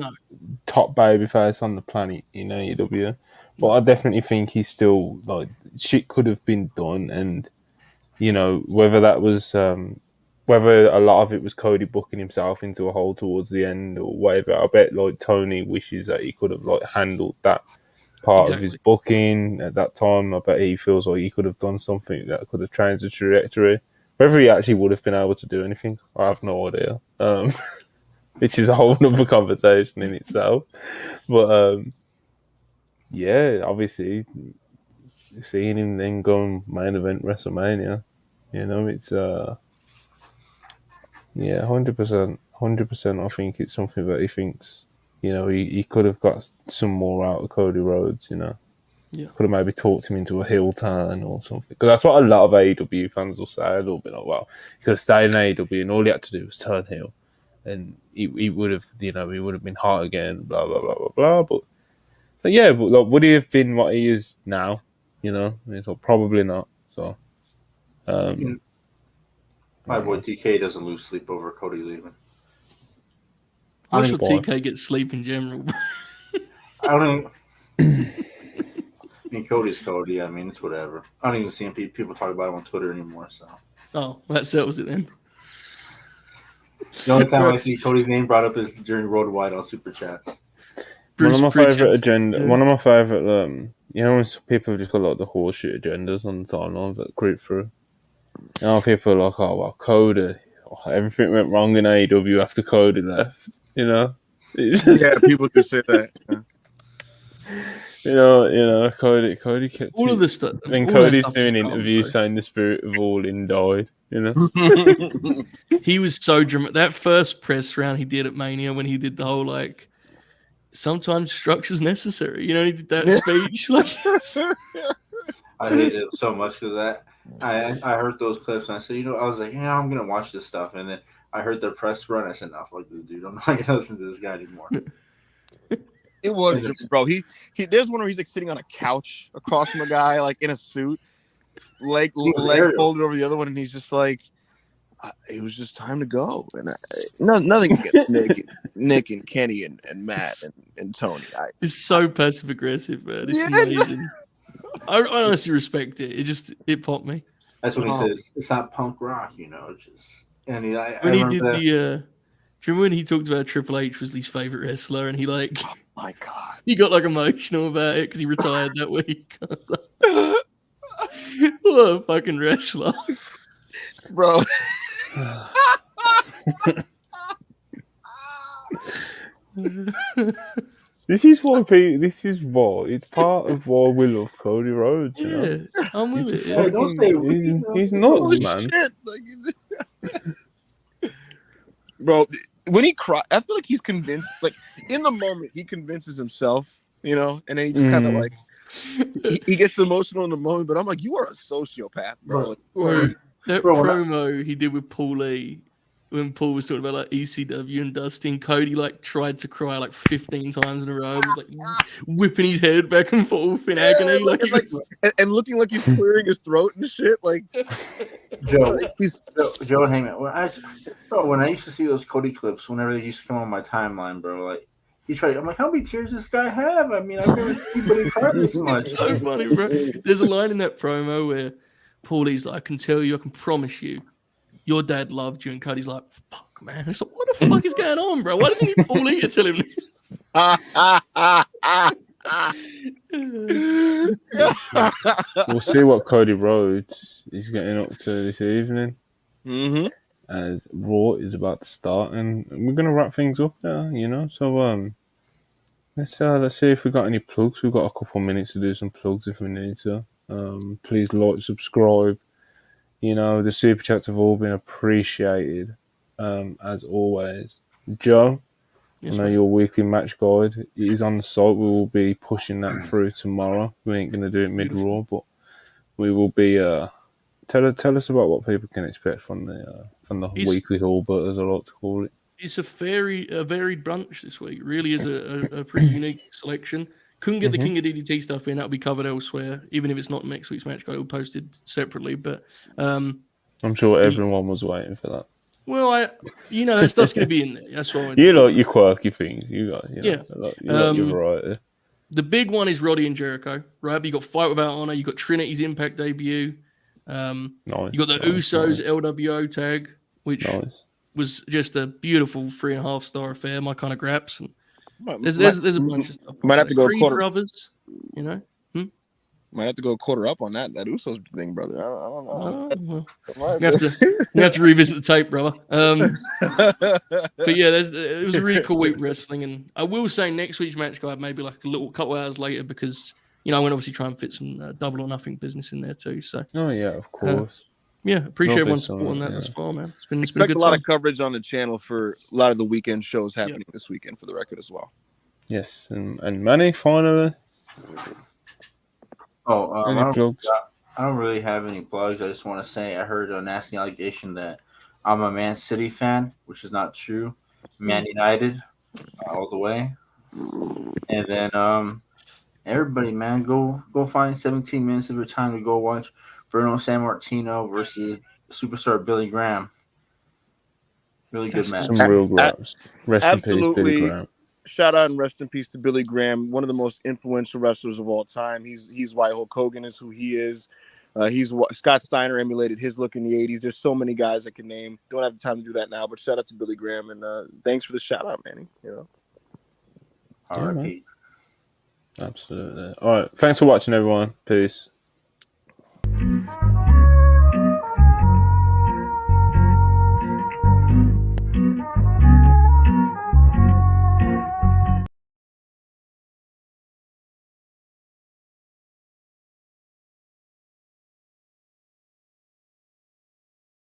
top babyface on the planet in AEW. But I definitely think he's still like shit could have been done, and you know whether that was whether a lot of it was Cody booking himself into a hole towards the end or whatever. I bet like Tony wishes that he could have like handled that part of his booking at that time. I bet he feels like he could have done something that could have changed the trajectory. Whether he actually would have been able to do anything, I have no idea. Which is a whole other conversation in itself. But yeah, obviously, seeing him then go main event WrestleMania, you know, it's 100%. I think it's something that he thinks, you know, he could have got some more out of Cody Rhodes, you know. Yeah. Could have maybe talked him into a heel turn or something. Because that's what a lot of AEW fans will say. They'll be like, well, he could have stayed in AEW and all he had to do was turn heel. And he would have, you know, he would have been hot again, blah, blah, blah, blah, blah. But yeah, but like, would he have been what he is now? You know? I mean, so probably not. So, my boy TK doesn't lose sleep over Cody leaving. I'm sure TK gets sleep in general. I don't even... I mean, Cody's Cody. I mean, it's whatever. I don't even see people talk about him on Twitter anymore. So, well, that settles it then. The only time I see Cody's name brought up is during Worldwide on Super Chats. One of my favorite agenda. One of my favorite. You know, when people have just got like the horseshit agendas on the timeline that creep through. You know, people are like, "Oh well, Cody. Everything went wrong in AEW after Cody left." You know. Yeah, people could say that. Yeah. You know, Cody kept all of this stuff. Then Cody's doing interviews saying the spirit of all in died. You know, he was so dramatic. That first press round he did at Mania when he did the whole like sometimes structure's necessary. You know, he did that speech. Like, I hated it so much because that I heard those clips and I said, I was like, yeah, I'm gonna watch this stuff, and then I heard the press run. I said, no, fuck this dude. I'm not gonna listen to this guy anymore. It was, bro. He there's one where he's like sitting on a couch across from a guy like in a suit, leg folded over the other one, and he's just like, it was just time to go. And nothing against Nick and Kenny and Matt and Tony. It's so passive aggressive, man. It's amazing. I honestly respect it. It popped me. That's what he says. It's not punk rock, Just and he did the. Do you remember when he talked about Triple H was his favorite wrestler, and he like, oh my god, he got like emotional about it because he retired that week. I was like, what a fucking wrestler, bro. This is why it's part of why we love Cody Rhodes. I'm with he's it. He's nuts, man. Bro, when he cries, I feel like he's convinced. Like in the moment, he convinces himself, and then he just kind of like he gets emotional in the moment. But I'm like, you are a sociopath, bro. That promo he did with Paul Lee when Paul was talking about like ECW and Dustin, Cody like tried to cry like 15 times in a row. He was like whipping his head back and forth in agony, and looking like he's clearing his throat and shit. Like Joe Heyman. When I used to see those Cody clips, whenever they used to come on my timeline, bro, like I'm like, how many tears does this guy have? I mean, I've never seen anybody cry this much. It's so funny, bro. There's a line in that promo where Paulie's like, I can promise you, your dad loved you, and Cody's like, fuck, man. It's like, what the fuck is going on, bro? Why doesn't he Paulie to tell him this? We'll see what Cody Rhodes is getting up to this evening. As Raw is about to start, and we're gonna wrap things up there, So let's see if we got any plugs. We've got a couple of minutes to do some plugs if we need to. Please like, subscribe. The super chats have all been appreciated, as always. Joe, yes, I know your weekly match guide is on the site. We will be pushing that through tomorrow. We ain't going to do it mid-Raw, but we will be... Tell us about what people can expect from the weekly Hulbert, as I like to call it. It's a varied bunch this week. It really is a pretty unique selection. Couldn't get the King of DDT stuff in. That'll be covered elsewhere, even if it's not next week's match. It'll be posted separately. But I'm sure everyone was waiting for that. Well, that stuff's going to be in there. That's what you like your quirky things. You got, you like your variety. The big one is Roddy and Jericho, right? You got Fight Without Honor. You got Trinity's Impact debut. Nice. You got the Usos LWO tag, which was just a beautiful 3.5-star affair. My kind of graps. And there's a bunch of stuff. Might have to go quarter. Brothers, Might have to go quarter up on that Usos thing, brother. I don't know. You have to revisit the tape, brother. But yeah, it was a really cool week wrestling, and I will say next week's match guide maybe like a couple hours later because I'm going to obviously try and fit some double or nothing business in there too. So of course. Appreciate everyone's support on that thus far, man. It's been Expect a good a lot time. of coverage on the channel for a lot of the weekend shows happening this weekend for the record as well. Yes, and Manny, finally. Any plugs? I don't really have any plugs. I just want to say I heard a nasty allegation that I'm a Man City fan, which is not true. Man United, all the way. And then everybody, man, go find 17 minutes of your time to go watch Bruno Sammartino versus superstar Billy Graham. Really good match. Some real grabs. Rest in peace, Billy Graham. Shout out and rest in peace to Billy Graham, one of the most influential wrestlers of all time. He's why Hulk Hogan is who he is. He's what Scott Steiner emulated his look in the 80s. There's so many guys I can name. Don't have the time to do that now, but shout out to Billy Graham, and thanks for the shout out, Manny. All right. Absolutely. All right. Thanks for watching, everyone. Peace.